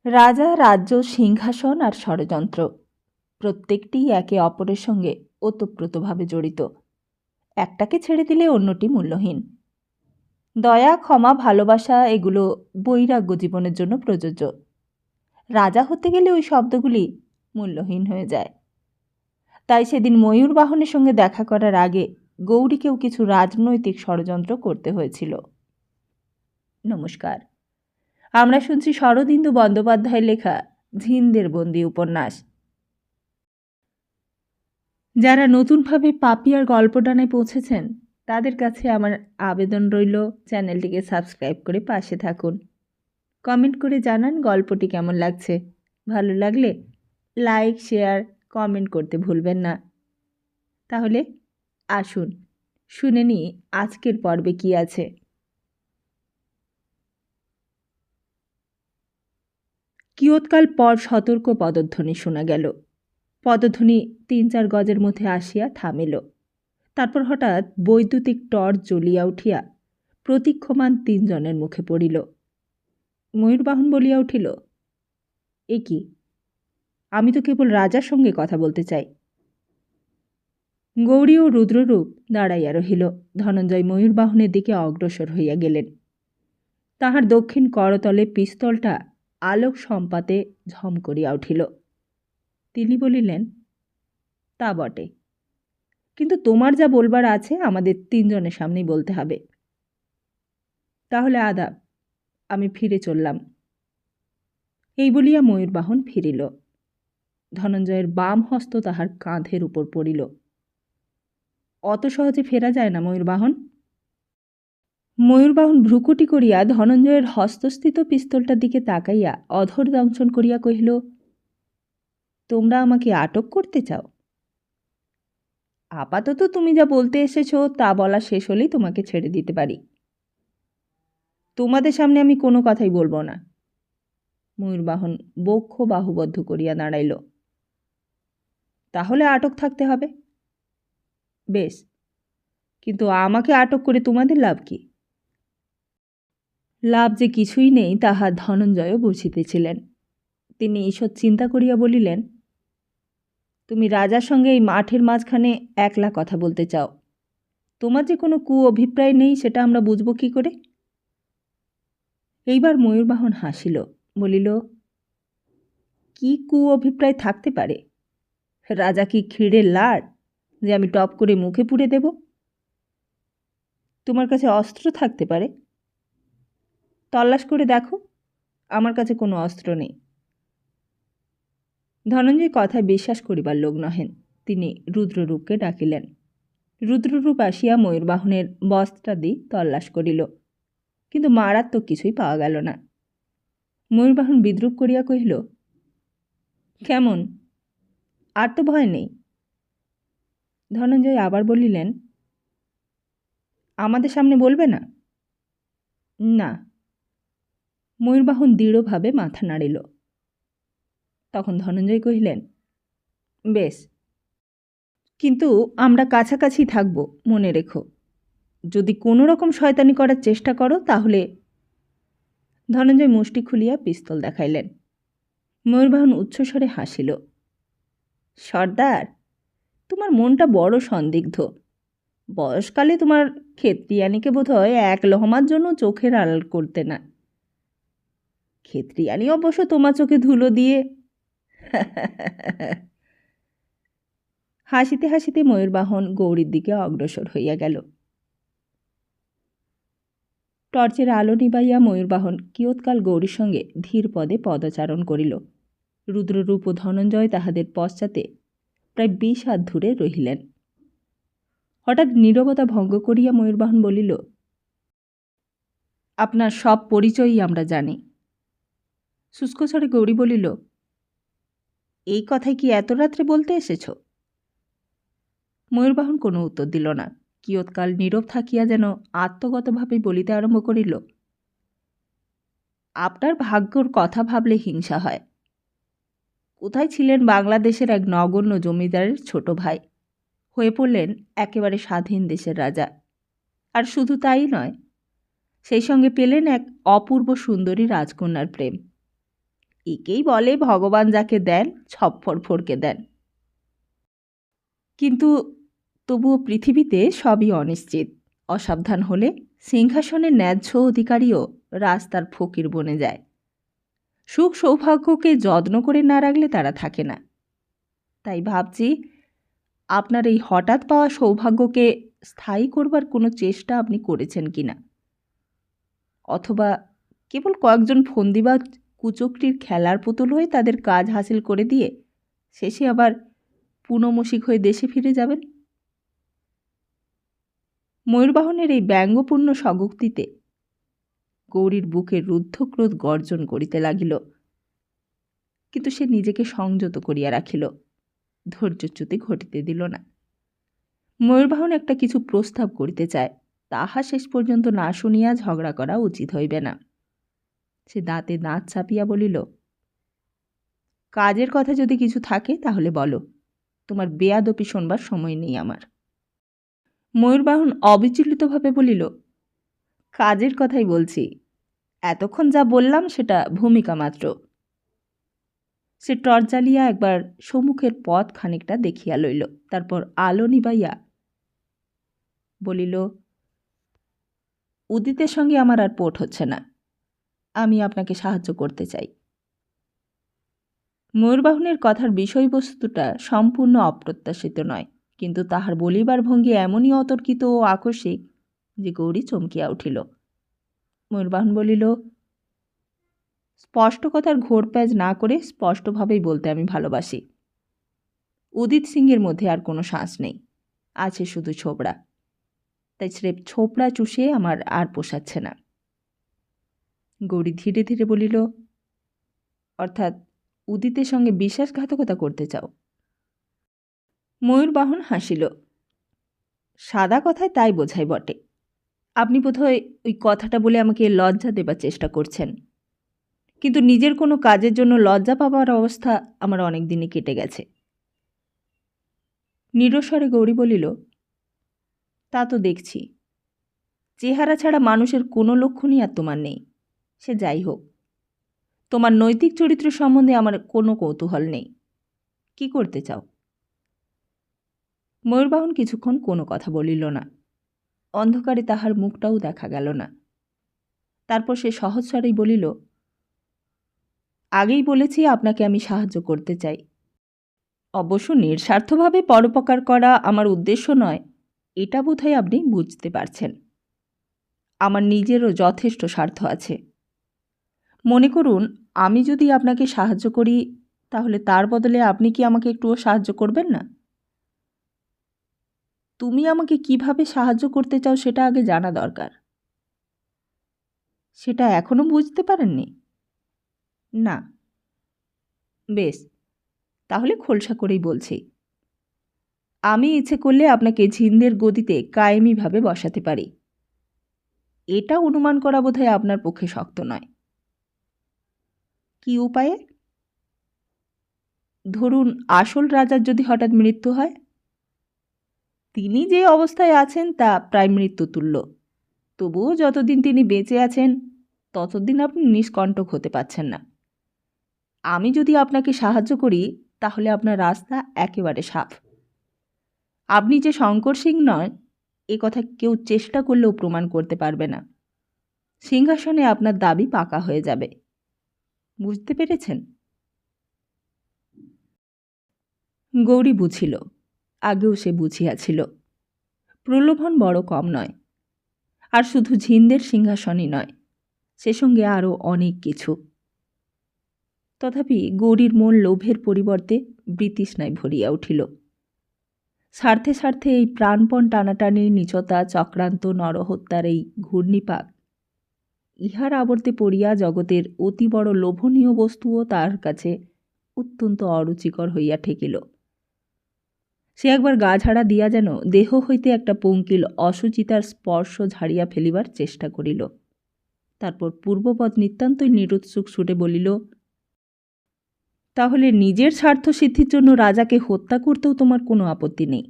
রাজা, রাজ্য, সিংহাসন আর ষড়যন্ত্র প্রত্যেকটিই একে অপরের সঙ্গে ওতপ্রোতভাবে জড়িত। একটাকে ছেড়ে দিলে অন্যটি মূল্যহীন। দয়া, ক্ষমা, ভালোবাসা এগুলো বৈরাগ্য জীবনের জন্য প্রযোজ্য। রাজা হতে গেলে ওই শব্দগুলি মূল্যহীন হয়ে যায়। তাই সেদিন ময়ূর বাহনের সঙ্গে দেখা করার আগে গৌরীকেও কিছু রাজনৈতিক ষড়যন্ত্র করতে হয়েছিল। নমস্কার, আমরা শুনছি শরদিন্দু বন্দ্যোপাধ্যায়ের লেখা ঝিন্দের বন্দি উপন্যাস। যারা নতুনভাবে পাপিয়ার গল্পডানায় পৌঁছেছেন তাদের কাছে আমার আবেদন রইল, চ্যানেলটিকে সাবস্ক্রাইব করে পাশে থাকুন। কমেন্ট করে জানান গল্পটি কেমন লাগছে। ভালো লাগলে লাইক, শেয়ার, কমেন্ট করতে ভুলবেন না। তাহলে আসুন শুনে নিই আজকের পর্বে কী আছে। কিয়ৎকাল পর সতর্ক পদধ্বনি শোনা গেল। পদধ্বনি ৩-৪ গজের মধ্যে আসিয়া থামিল। তারপর হঠাৎ বৈদ্যুতিক টর্চ জ্বলিয়া উঠিয়া প্রতীক্ষমান ৩ জনের মুখে পড়িল। ময়ূরবাহন বলিয়া উঠিল, এ কি? আমি তো কেবল রাজার সঙ্গে কথা বলতে চাই। গৌরী ও রুদ্ররূপ দাঁড়াইয়া রহিল। ধনঞ্জয় ময়ূরবাহনের দিকে অগ্রসর হইয়া গেলেন। তাহার দক্ষিণ করতলে পিস্তলটা আলোক সম্পাতে ঝম করিয়া উঠিল। তিনি বলিলেন, তা বটে, কিন্তু তোমার যা বলবার আছে আমাদের ৩ জনের সামনেই বলতে হবে। তাহলে আদাব, আমি ফিরে চললাম। এই বলিয়া ময়ূরবাহন ফিরিল। ধনঞ্জয়ের বাম হস্ত তাহার কাঁধের উপর পড়িল। অত সহজে ফেরা যায় না ময়ূরবাহন। ময়ূরবাহন ভ্রুকুটি করিয়া ধনঞ্জয়ের হস্তস্থিত পিস্তলটার দিকে তাকাইয়া অধর দংশন করিয়া কহিল, তোমরা আমাকে আটক করতে চাও? আপাতত তুমি যা বলতে এসেছ তা বলা শেষ হলেই তোমাকে ছেড়ে দিতে পারি। তোমাদের সামনে আমি কোনো কথাই বলবো না। ময়ূরবাহন বক্ষ বাহুবদ্ধ করিয়া দাঁড়াইল। তাহলে আটক থাকতে হবে। বেশ, কিন্তু আমাকে আটক করে তোমাদের লাভ কি? লাভ যে কিছুই নেই তাহা ধনঞ্জয়ও বুঝিতেছিলেন। তিনি ঈষৎ চিন্তা করিয়া বলিলেন, তুমি রাজার সঙ্গে এই মাঠের মাঝখানে একলা কথা বলতে চাও। তোমার যে কোনো অভিপ্রায় নেই সেটা আমরা বুঝব কি করে? এইবার ময়ূরবাহন হাসিল, বলিল, কি অভিপ্রায় থাকতে পারে? রাজা কি ক্ষীরের লাড় যে আমি টপ করে মুখে পুড়ে দেব? তোমার কাছে অস্ত্র থাকতে পারে। তল্লাশ করে দেখো, আমার কাছে কোনো অস্ত্র নেই। ধনঞ্জয় কথায় বিশ্বাস করিবার লোক নহেন। তিনি রুদ্ররূপকে ডাকিলেন। রুদ্ররূপ আসিয়া ময়ূরবাহনের বস্ত্রাদি তল্লাশ করিল, কিন্তু মারাত্মক কিছুই পাওয়া গেল না। ময়ূরবাহন বিদ্রূপ করিয়া কহিল, কেমন, আর তো ভয় নেই? ধনঞ্জয় আবার বলিলেন, আমাদের সামনে বলবে না? না। ময়ূরবাহন দৃঢ়ভাবে মাথা নাড়িল। তখন ধনঞ্জয় কহিলেন, বেশ, কিন্তু আমরা কাছাকাছি থাকব, মনে রেখো। যদি কোনো রকম শয়তানি করার চেষ্টা করো তাহলে। ধনঞ্জয় মুষ্টি খুলিয়া পিস্তল দেখাইলেন। ময়ূরবাহন উচ্চস্বরে হাসিল। সর্দার, তোমার মনটা বড় সন্দিগ্ধ। বয়সকালে তোমার ক্ষেত্রিয়ানিকে বোধ হয় এক লহমার জন্য চোখের আড়াল করতে না। ক্ষেত্রিয়ানি অবশ্য তোমার চোখে ধুলো দিয়ে। হাসিতে হাসিতে ময়ূরবাহন গৌরীর দিকে অগ্রসর হইয়া গেল। টর্চের আলো নিবাইয়া ময়ূরবাহন কিয়ৎকাল গৌরীর সঙ্গে ধীর পদে পদচারণ করিল। রুদ্ররূপ ও ধনঞ্জয় তাহাদের পশ্চাতে প্রায় 20 হাত দূরে রহিলেন। হঠাৎ নীরবতা ভঙ্গ করিয়া ময়ূরবাহন বলিল, আপনার সব পরিচয়ই আমরা জানি। শুষ্কস্বরে গৌরী বলিল, এই কথাই কি এত রাত্রে বলতে এসেছ? ময়ূরবাহন কোনো উত্তর দিল না। কিয়ৎকাল নীরব থাকিয়া যেন আত্মগতভাবে বলিতে আরম্ভ করিল, আপনার ভাগ্যর কথা ভাবলে হিংসা হয়। কোথায় ছিলেন বাংলাদেশের এক নগণ্য জমিদারের ছোট ভাই, হয়ে পড়লেন একেবারে স্বাধীন দেশের রাজা। আর শুধু তাই নয়, সেই সঙ্গে পেলেন এক অপূর্ব সুন্দরী রাজকন্যার প্রেম। একেই বলে ভগবান যাকে দেন ছপ্পর ফড়কে দেন। কিন্তু তবুও পৃথিবীতে সবই অনিশ্চিত। অসাবধান হলে সিংহাসনের ন্যায্য অধিকারীও রাস্তার ফকির বনে যায়। সুখ সৌভাগ্যকে যত্ন করে না রাখলে তারা থাকে না। তাই ভাবছি, আপনার এই হঠাৎ পাওয়া সৌভাগ্যকে স্থায়ী করবার কোনো চেষ্টা আপনি করেছেন কিনা, অথবা কেবল কয়েকজন ফন্দিবাজ কুচক্রির খেলার পুতুল হয়ে তাদের কাজ হাসিল করে দিয়ে শেষে আবার পুনমসিক হয়ে দেশে ফিরে যাবেন। ময়ূরবাহনের এই ব্যঙ্গপূর্ণ স্বগোক্তিতে গৌরীর বুকের রুদ্ধক্রোধ গর্জন করিতে লাগিল, কিন্তু সে নিজেকে সংযত করিয়া রাখিল, ধৈর্যচ্যুতি ঘটিতে দিল না। ময়ূরবাহন একটা কিছু প্রস্তাব করিতে চায়, তাহা শেষ পর্যন্ত না শুনিয়া ঝগড়া করা উচিত হইবে না। সে দাঁতে দাঁত চাপিয়া বলিল, কাজের কথা যদি কিছু থাকে তাহলে বলো, তোমার বেয়াদপি শোনবার সময় নেই আমার। ময়ূরবাহন অবিচলিতভাবে বলিল, কাজের কথাই বলছি, এতক্ষণ যা বললাম সেটা ভূমিকা মাত্র। সে টর্চ জ্বালিয়া একবার সম্মুখের পথ খানিকটা দেখিয়া লইল, তারপর আলো নিবাইয়া বলিল, উদিতের সঙ্গে আমার আর পোট হচ্ছে না, আমি আপনাকে সাহায্য করতে চাই। ময়ূরবাহনের কথার বিষয়বস্তুটা সম্পূর্ণ অপ্রত্যাশিত নয়, কিন্তু তাহার বলিবার ভঙ্গি এমনই অতর্কিত ও আকস্মিক যে গৌরী চমকিয়া উঠিল। ময়ূরবাহন বলিল, স্পষ্ট কথার ঘোরপ্যাঁচ না করে স্পষ্টভাবেই বলতে আমি ভালোবাসি। উদিত সিংয়ের মধ্যে আর কোনো শ্বাস নেই, আছে শুধু ছোবড়া। তাই স্রেফ ছোবড়া চুষে আমার আর পোষাচ্ছে না। গৌরী ধীরে ধীরে বলিল, অর্থাৎ উদিতের সঙ্গে বিশ্বাসঘাতকতা করতে চাও? ময়ূরবাহন হাসিল, সাদা কথায় তাই বোঝাই বটে। আপনি বোধহয় ওই কথাটা বলে আমাকে লজ্জা দেবার চেষ্টা করছেন, কিন্তু নিজের কোনো কাজের জন্য লজ্জা পাবার অবস্থা আমার অনেক দিনই কেটে গেছে। নিরস্বরে গৌরী বলিল, তা তো দেখছি। চেহারা ছাড়া মানুষের কোনো লক্ষণই আর তোমার নেই। সে যাই হোক, তোমার নৈতিক চরিত্র সম্বন্ধে আমার কোনো কৌতূহল নেই। কি করতে চাও? ময়ূরবাহন কিছুক্ষণ কোনো কথা বলিল না। অন্ধকারে তাহার মুখটাও দেখা গেল না। তারপর সে সহজস্বরেই বলিল, আগেই বলেছি আপনাকে আমি সাহায্য করতে চাই। অবশ্য নিঃস্বার্থভাবে পরোপকার করা আমার উদ্দেশ্য নয়, এটা বোধহয় আপনি বুঝতে পারছেন। আমার নিজেরও যথেষ্ট স্বার্থ আছে। মনে করুন, আমি যদি আপনাকে সাহায্য করি, তাহলে তার বদলে আপনি কি আমাকে একটুও সাহায্য করবেন না? তুমি আমাকে কিভাবে সাহায্য করতে চাও সেটা আগে জানা দরকার। সেটা এখনো বুঝতে পারেননি? না। বেশ, তাহলে খোলসা করেই বলছি। আমি ইচ্ছে করলে আপনাকে ঝিন্দের গদিতে কায়েমিভাবে বসাতে পারি। এটা অনুমান করা বোধহয় আপনার পক্ষে শক্ত নয়। কি উপায়ে? ধরুন, আসল রাজার যদি হঠাৎ মৃত্যু হয়। তিনি যে অবস্থায় আছেন তা প্রায় মৃত্যুতুল্য। তবুও যতদিন তিনি বেঁচে আছেন ততদিন আপনি নিষ্কণ্টক হতে পারছেন না। আমি যদি আপনাকে সাহায্য করি তাহলে আপনার রাস্তা একেবারে সাফ। আপনি যে শঙ্কর সিং নয় এ কথা কেউ চেষ্টা করলেও প্রমাণ করতে পারবে না। সিংহাসনে আপনার দাবি পাকা হয়ে যাবে। বুঝতে পেরেছেন? গৌরী বুঝিল, আগেও সে বুঝিয়াছিল। প্রলোভন বড় কম নয়, আর শুধু ঝিন্দের সিংহাসনই নয়, সে সঙ্গে আরও অনেক কিছু। তথাপি গৌরীর মন লোভের পরিবর্তে বৃতৃষ্ণায় ভরিয়া উঠিল। স্বার্থে স্বার্থে এই প্রাণপণ টানাটানির নীচতা, চক্রান্ত, নরহত্যার এই ঘূর্ণিপাক, ইহার আবর্তে পড়িয়া জগতের অতি বড় লোভনীয় বস্তুও তার কাছে অত্যন্ত অরুচিকর হইয়া ঠেকিল। সে একবার গা ঝাড়া দিয়া যেন দেহ হইতে একটা পঙ্কিল অসুচিতার স্পর্শ ঝাড়িয়া ফেলিবার চেষ্টা করিল। তারপর পূর্ববৎ নিতান্তই নিরুৎসুক সুরে বলিল, তাহলে নিজের স্বার্থ সিদ্ধির জন্য রাজাকে হত্যা করতেও তোমার কোনো আপত্তি নেই।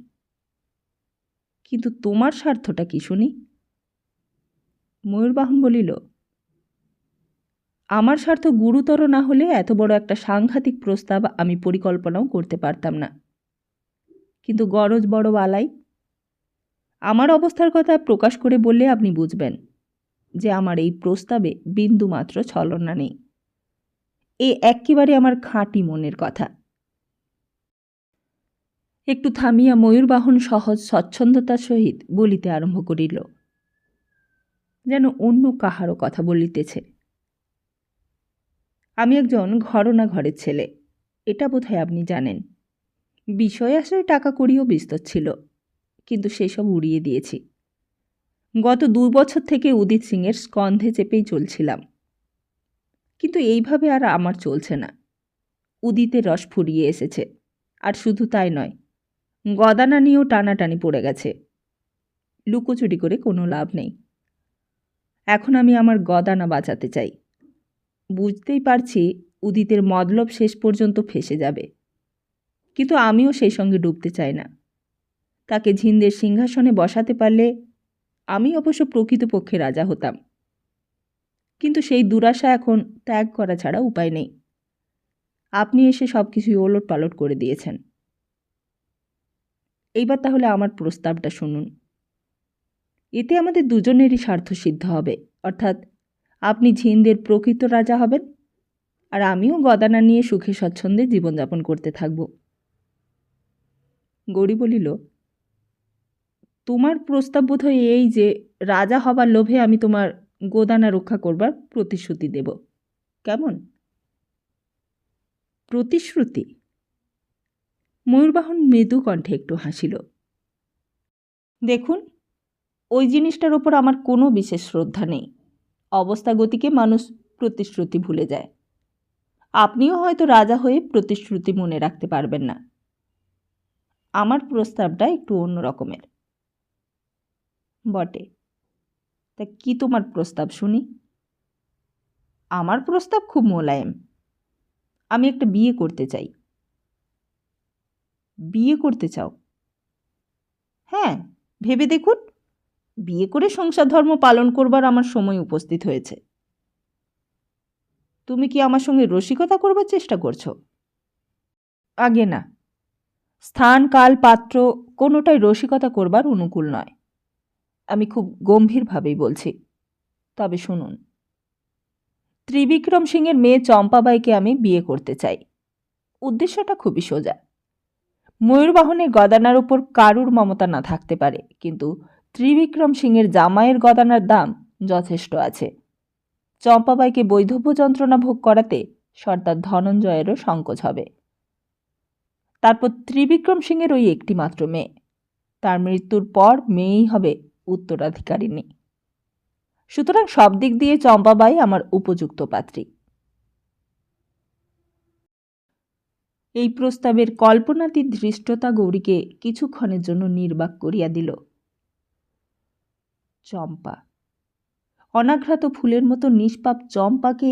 কিন্তু তোমার স্বার্থটা কি শুনি? ময়ূরবাহন বলিল, আমার স্বার্থ গুরুতর না হলে এত বড় একটা সাংঘাতিক প্রস্তাব আমি পরিকল্পনাও করতে পারতাম না, কিন্তু গরজ বড় বালাই। আমার অবস্থার কথা প্রকাশ করে বললে আপনি বুঝবেন যে আমার এই প্রস্তাবে বিন্দুমাত্র ছলনা নেই। এ এক্কেবারে আমার খাঁটি মনের কথা। একটু থামিয়া ময়ূরবাহন সহজ স্বচ্ছন্দতার সহিত বলিতে আরম্ভ করিল, যেন অন্য কাহারও কথা বলিতেছে। আমি একজন ঘরনা ঘরের ছেলে, এটা বোধহয় আপনি জানেন। বিষয় আশায় টাকা কড়িও বিস্তর ছিল, কিন্তু সেসব উড়িয়ে দিয়েছি। গত 2 বছর থেকে উদিত সিংয়ের স্কন্ধে চেপেই চলছিলাম, কিন্তু এইভাবে আর আমার চলছে না। উদিতের রস ফুরিয়ে এসেছে, আর শুধু তাই নয়, গদানা নিয়েও টানাটানি পড়ে গেছে। লুকোচুরি করে কোনো লাভ নেই। এখন আমি আমার গদানা বাঁচাতে চাই। বুঝতেই পারছি উদিতের মতলব শেষ পর্যন্ত ফেঁসে যাবে, কিন্তু আমিও সেই সঙ্গে ডুবতে চাই না। তাকে ঝিন্দের সিংহাসনে বসাতে পারলে আমি অবশ্য প্রকৃতপক্ষে রাজা হতাম, কিন্তু সেই দুরাশা এখন ত্যাগ করা ছাড়া উপায় নেই। আপনি এসে সব কিছুই ওলট পালট করে দিয়েছেন। এইবার তাহলে আমার প্রস্তাবটা শুনুন। এতে আমাদের দুজনেরই স্বার্থ সিদ্ধ হবে, অর্থাৎ আপনি ঝিন্দের প্রকৃত রাজা হবেন, আর আমিও গদানা নিয়ে সুখে স্বচ্ছন্দে জীবনযাপন করতে থাকব। গৌরী বলিল, তোমার প্রস্তাব বোধহয় এই যে রাজা হবার লোভে আমি তোমার গোদানা রক্ষা করবার প্রতিশ্রুতি দেব, কেমন? প্রতিশ্রুতি? ময়ূরবাহন মৃদু কণ্ঠে একটু হাসিল। দেখুন, ওই জিনিসটার ওপর আমার কোনো বিশেষ শ্রদ্ধা নেই। অবস্থা গতিকে মানুষ প্রতিশ্রুতি ভুলে যায়। আপনিও হয়তো রাজা হয়ে প্রতিশ্রুতি মনে রাখতে পারবেন না। আমার প্রস্তাবটা একটু অন্য রকমের। বটে, তা কি তোমার প্রস্তাব শুনি? আমার প্রস্তাব খুব মোলায়েম। আমি একটা বিয়ে করতে চাই। বিয়ে করতে চাও? হ্যাঁ, ভেবে দেখুন, বিয়ে করে সংসার ধর্ম পালন করবার আমার সময় উপস্থিত হয়েছে। তুমি কি আমার সঙ্গে রসিকতা করবার চেষ্টা করছো? আগে না, স্থান কাল পাত্র কোনোটাই রসিকতা করবার অনুকূল নয়। আমি খুব গম্ভীরভাবেই বলছি। তবে শুনুন, ত্রিবিক্রম সিংয়ের মেয়ে চম্পাবাইকে আমি বিয়ে করতে চাই। উদ্দেশ্যটা খুবই সোজা। ময়ূরবাহনের গদানার উপর কারুর মমতা না থাকতে পারে, কিন্তু ত্রিবিক্রম সিংয়ের জামাইয়ের গদানার দাম যথেষ্ট আছে। চম্পাবাইকে বৈধব্য যন্ত্রণা ভোগ করাতে সর্দার ধনঞ্জয়েরও সংকোচ হবে। তারপর ত্রিবিক্রম সিংয়ের ওই একটি মাত্র মেয়ে, তার মৃত্যুর পর মেয়েই হবে উত্তরাধিকারিণী। সুতরাং সব দিক দিয়ে চম্পাবাই আমার উপযুক্ত পাত্রী। এই প্রস্তাবের কল্পনাতীত ধৃষ্টতা গৌরীকে কিছুক্ষণের জন্য নির্বাক করিয়া দিল। চম্পা, অনাঘ্রাত ফুলের মতো নিষ্পাপ চম্পাকে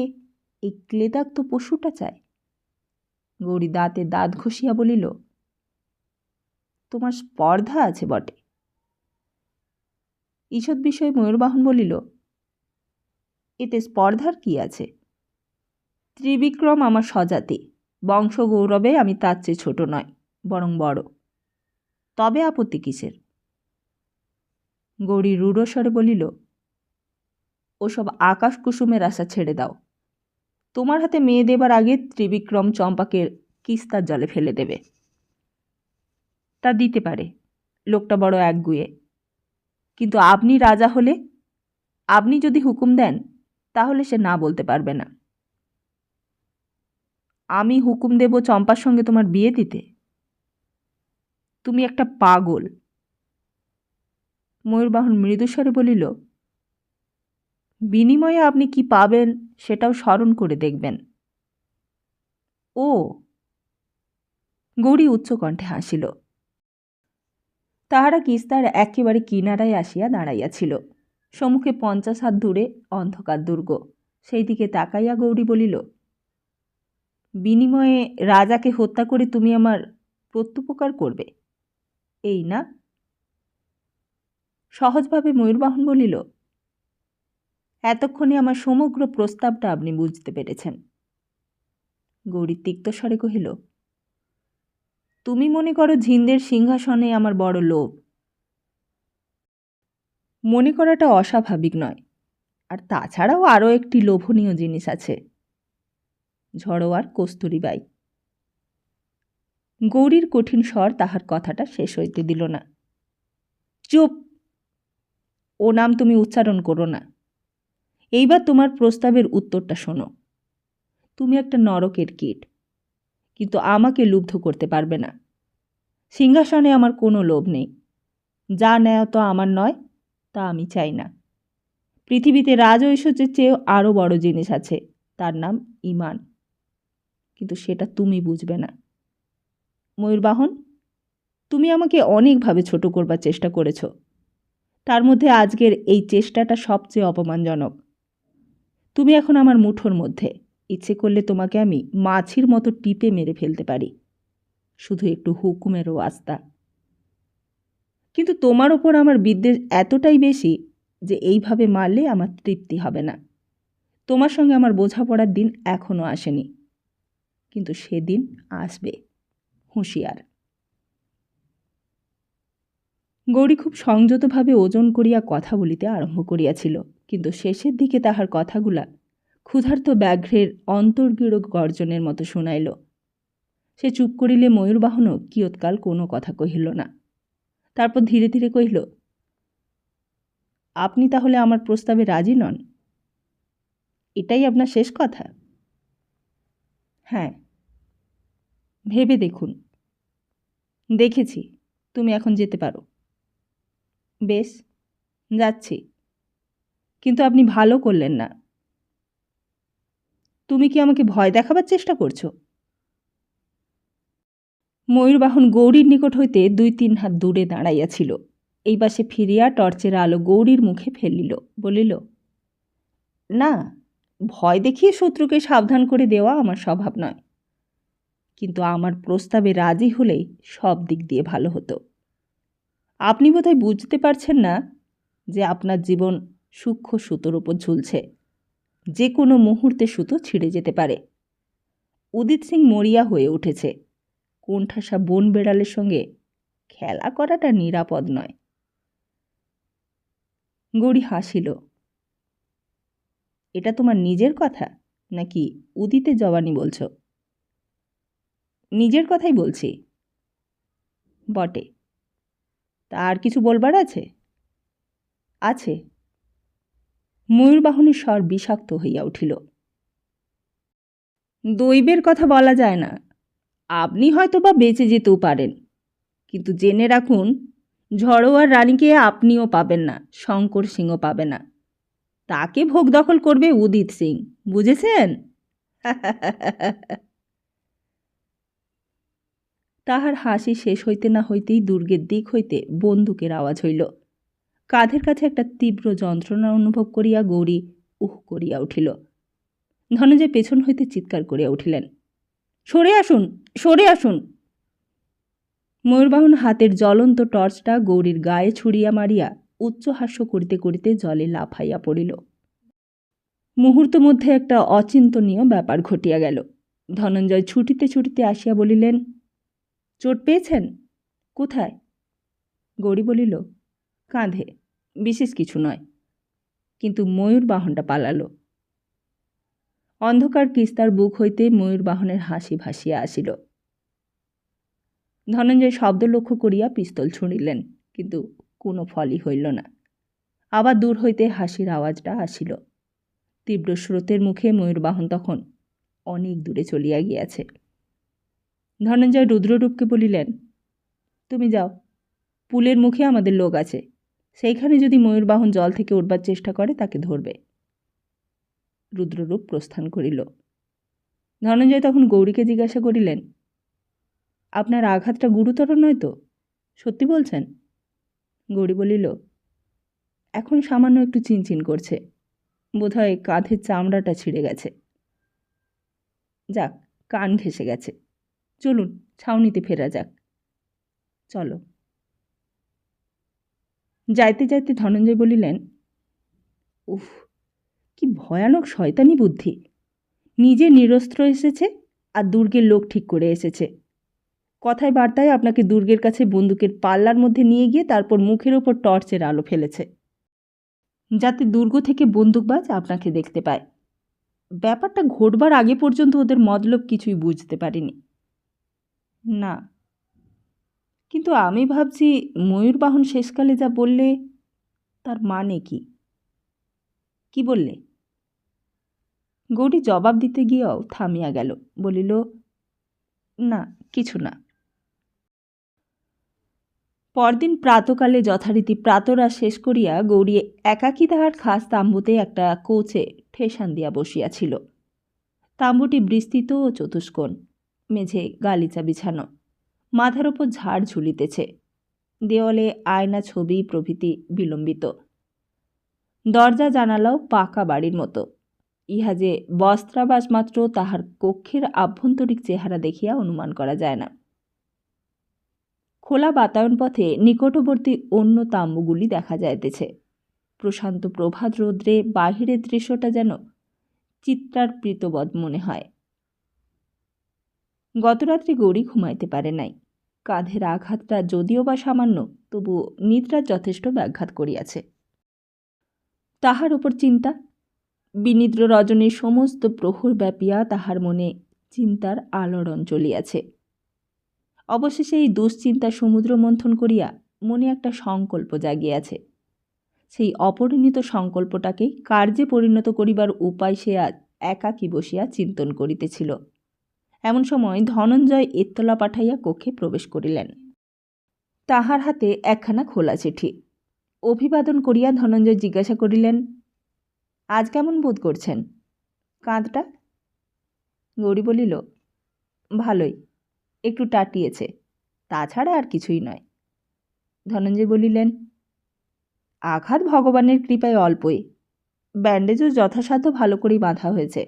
এই ক্লেদাক্ত পশুটা চায়? গৌরী দাঁতে দাঁত ঘষিয়া বলিল, তোমার স্পর্ধা আছে বটে। ঈষৎ বিষয়ে ময়ূরবাহন বলিল, এতে স্পর্ধার কি আছে? ত্রিবিক্রম আমার স্বজাতি, বংশ গৌরবে আমি তার চেয়ে ছোট নয়, বরং বড়। তবে আপত্তি কিসের? গৌরী রূঢ়স্বরে বলিল, ওসব আকাশ কুসুমের আশা ছেড়ে দাও। তোমার হাতে মেয়ে দেবার আগে ত্রিবিক্রম চম্পাকে কিস্তার জলে ফেলে দেবে। তা দিতে পারে, লোকটা বড় একগুঁয়ে, কিন্তু আপনি রাজা হলে, আপনি যদি হুকুম দেন, তাহলে সে না বলতে পারবে না। আমি হুকুম দেব চম্পার সঙ্গে তোমার বিয়ে দিতে? তুমি একটা পাগল। ময়ূরবাহন মৃদুস্বরে বলিল, বিনিময়ে আপনি কি পাবেন সেটাও স্মরণ করে দেখবেন। ও! গৌরী উচ্চকণ্ঠে হাসিল। তাহারা কিস্তার একেবারে কিনারায় আসিয়া দাঁড়াইয়াছিল। সম্মুখে 50 হাত দূরে অন্ধকার দুর্গ। সেই দিকে তাকাইয়া গৌরী বলিল, বিনিময়ে রাজাকে হত্যা করে তুমি আমার প্রত্যুপকার করবে, এই না? সহজভাবে ময়ূরবাহন বলিল, এতক্ষণে আমার সমগ্র প্রস্তাবটা আপনি বুঝতে পেরেছেন। গৌরী তিক্ত স্বরে কহিল, তুমি মনে করো ঝিন্দের সিংহাসনে আমার বড় লোভ। মনে করাটা অস্বাভাবিক নয়, আর তাছাড়াও আরও একটি লোভনীয় জিনিস আছে, ঝড়োয়ার কস্তুরীবাই। গৌরীর কঠিন স্বর তাহার কথাটা শেষ হইতে দিল না। চুপ! ও নাম তুমি উচ্চারণ করো না। এইবার তোমার প্রস্তাবের উত্তরটা শোনো। তুমি একটা নরকের কীট, কিন্তু আমাকে লুব্ধ করতে পারবে না। সিংহাসনে আমার কোনো লোভ নেই। যা নেয় তো আমার নয়, তা আমি চাই না। পৃথিবীতে রাজঐশ্বর্যের চেয়েও আরও বড় জিনিস আছে, তার নাম ঈমান। কিন্তু সেটা তুমি বুঝবে না। ময়ূরবাহন, তুমি আমাকে অনেকভাবে ছোট করবার চেষ্টা করেছ। তার মধ্যে আজকের এই চেষ্টাটা সবচেয়ে অপমানজনক। তুমি এখন আমার মুঠোর মধ্যে। ইচ্ছে করলে তোমাকে আমি মাছির মতো টিপে মেরে ফেলতে পারি, শুধু একটু হুকুমেরও আস্থা। কিন্তু তোমার ওপর আমার বিদ্বেষ এতটাই বেশি যে এইভাবে মারলে আমার তৃপ্তি হবে না। তোমার সঙ্গে আমার বোঝাপড়ার দিন এখনও আসেনি, কিন্তু সেদিন আসবে। হুঁশিয়ার। গৌরী খুব সংযতভাবে ওজন করিয়া কথা বলিতে আরম্ভ করিয়াছিল, কিন্তু শেষের দিকে তাহার কথাগুলা ক্ষুধার্ত ব্যাঘ্রের অন্তর্গীড় গর্জনের মতো শোনাইল। সে চুপ করিলে ময়ূরবাহনও কিয়ৎকাল কোনো কথা কহিল না। তারপর ধীরে ধীরে কহিল, আপনি তাহলে আমার প্রস্তাবে রাজি নন? এটাই আপনার শেষ কথা? হ্যাঁ। ভেবে দেখুন। দেখেছি, তুমি এখন যেতে পারো। বেশ, যাচ্ছি। কিন্তু আপনি ভালো করলেন না। তুমি কি আমাকে ভয় দেখাবার চেষ্টা করছো? ময়ূরবাহন গৌরীর নিকট হইতে 2-3 হাত দূরে দাঁড়াইয়াছিল। এই পাশে ফিরিয়া টর্চের আলো গৌরীর মুখে ফেলিল, বলিল, না, ভয় দেখিয়ে শত্রুকে সাবধান করে দেওয়া আমার স্বভাব নয়। কিন্তু আমার প্রস্তাবে রাজি হলেই সব দিক দিয়ে ভালো হতো। আপনি বোধহয় বুঝতে পারছেন না যে আপনার জীবন সূক্ষ্ম সুতোর ওপর ঝুলছে। যে কোনো মুহূর্তে সুতো ছিঁড়ে যেতে পারে। উদিত সিং মরিয়া হয়ে উঠেছে। কোণঠাসা বন বেড়ালের সঙ্গে খেলা করাটা নিরাপদ নয়। গৌরী হাসিল। এটা তোমার নিজের কথা নাকি উদিতে জবানি বলছ? নিজের কথাই বলছি। বটে, তা আর কিছু বলবার আছে? আছে। ময়ূরবাহনের স্বর বিষাক্ত হইয়া উঠিল। দৈবের কথা বলা যায় না। আপনি হয়তো বা বেঁচে যেতেও পারেন, কিন্তু জেনে রাখুন, ঝড়োয়ার রানীকে আপনিও পাবেন না, শঙ্কর সিংও পাবে না। তাকে ভোগ দখল করবে উদিত সিং, বুঝেছেন? তাহার হাসি শেষ হইতে না হইতেই দুর্গের দিক হইতে বন্দুকের আওয়াজ হইল। কাঁধের কাছে একটা তীব্র যন্ত্রণা অনুভব করিয়া গৌরী উহ করিয়া উঠিল। ধনঞ্জয় পেছন হইতে চিৎকার করিয়া উঠিলেন, সরে আসুন, সরে আসুন! ময়ূরবাহন হাতের জ্বলন্ত টর্চটা গৌরীর গায়ে ছুড়িয়া মারিয়া উচ্চহাস্য করিতে করিতে জলে লাফাইয়া পড়িল। মুহূর্ত মধ্যে একটা অচিন্তনীয় ব্যাপার ঘটিয়া গেল। ধনঞ্জয় ছুটিতে ছুটিতে আসিয়া বলিলেন, চোট পেয়েছেন? কোথায়? গৌরী বলিল, কাঁধে, বিশেষ কিছু নয়। কিন্তু ময়ূরবাহনটা পালালো। অন্ধকার কিস্তার বুক হইতে ময়ূরবাহনের হাসি ভাসিয়া আসিল। ধনঞ্জয় শব্দ লক্ষ্য করিয়া পিস্তল ছুঁড়িলেন, কিন্তু কোনো ফলই হইল না। আবার দূর হইতে হাসির আওয়াজটা আসিল। তীব্র স্রোতের মুখে ময়ূরবাহন তখন অনেক দূরে চলিয়া গিয়াছে। ধনঞ্জয় রুদ্ররূপকে বলিলেন, তুমি যাও, পুলের মুখে আমাদের লোক আছে, সেইখানে যদি ময়ূরবাহন জল থেকে উঠবার চেষ্টা করে তাকে ধরবে। রুদ্ররূপ প্রস্থান করিল। ধনঞ্জয় তখন গৌরীকে জিজ্ঞাসা করিলেন, আপনার আঘাতটা গুরুতর নয় তো? সত্যি বলছেন? গৌরী বলিল, এখন সামান্য একটু চিনচিন করছে, বোধহয় কাঁধের চামড়াটা ছিঁড়ে গেছে। যাক, কান ঘেঁষে গেছে। চলুন, ছাউনিতে ফেরা যাক। চলো। যাইতে যাইতে ধনঞ্জয় বলিলেন, উফ, কি ভয়ানক শয়তানি বুদ্ধি! নিজে নিরস্ত্র এসেছে আর দুর্গের লোক ঠিক করে এসেছে। কথায় বার্তায় আপনাকে দুর্গের কাছে বন্দুকের পাল্লার মধ্যে নিয়ে গিয়ে তারপর মুখের ওপর টর্চের আলো ফেলেছে, যাতে দুর্গ থেকে বন্দুকবাজ আপনাকে দেখতে পায়। ব্যাপারটা ঘটবার আগে পর্যন্ত ওদের মতলব কিছুই বুঝতে পারিনি। না, কিন্তু আমি ভাবছি ময়ূরবাহন শেষকালে যা বললে তার মানে কি? কি বললে? গৌরী জবাব দিতে গিয়েও থামিয়া গেল, বলিল, না, কিছু না। পরদিন প্রাতকালে যথারীতি প্রাতরা শেষ করিয়া গৌরী একাকী তাহার খাস তাম্বুতে একটা কোচে ঠেসান দিয়া বসিয়াছিল। তাম্বুটি বিস্তৃত ও চতুষ্কোণ, মেঝে গালিচা বিছানো, মাথার ওপর ঝাড় ঝুলিতেছে, দেওয়ালে আয়না, ছবি প্রভৃতি বিলম্বিত। দরজা জানালাও পাকা বাড়ির মতো। ইহা যে বস্ত্রাবাস মাত্র তাহার কক্ষের আভ্যন্তরিক চেহারা দেখিয়া অনুমান করা যায় না। খোলা বাতায়ন পথে নিকটবর্তী অন্য তাম্বুগুলি দেখা যাইতেছে। প্রশান্ত প্রভাত রৌদ্রে বাহিরের দৃশ্যটা যেন চিত্রার্পিতবৎ মনে হয়। গতরাত্রে গৌরী ঘুমাইতে পারে নাই। কাঁধের আঘাতটা যদিও বা সামান্য, তবু নিদ্রার যথেষ্ট ব্যাঘাত করিয়াছে। তাহার উপর চিন্তা। বিনিদ্র রজনীর সমস্ত প্রহর ব্যাপিয়া তাহার মনে চিন্তার আলোড়ন চলিয়াছে। অবশেষে এই দুশ্চিন্তা সমুদ্র মন্থন করিয়া মনে একটা সংকল্প জাগিয়াছে। সেই অপরিণীত সংকল্পটাকে কার্যে পরিণত করিবার উপায় সে আজ একাকী বসিয়া চিন্তন করিতেছিল। এমন সময় ধনঞ্জয় এত্তলা পাঠাইয়া কক্ষে প্রবেশ করিলেন। তাহার হাতে একখানা খোলা চিঠি। অভিবাদন করিয়া ধনঞ্জয় জিজ্ঞাসা করিলেন, আজ কেমন বোধ করছেন? কাঁধটা? গৌরী বলিল, ভালোই, একটু টাটিয়েছে, তাছাড়া আর কিছুই নয়। ধনঞ্জয় বলিলেন, আঘাত ভগবানের কৃপায় অল্পই, ব্যান্ডেজও যথাসাধ্য ভালো করেই বাঁধা হয়েছে।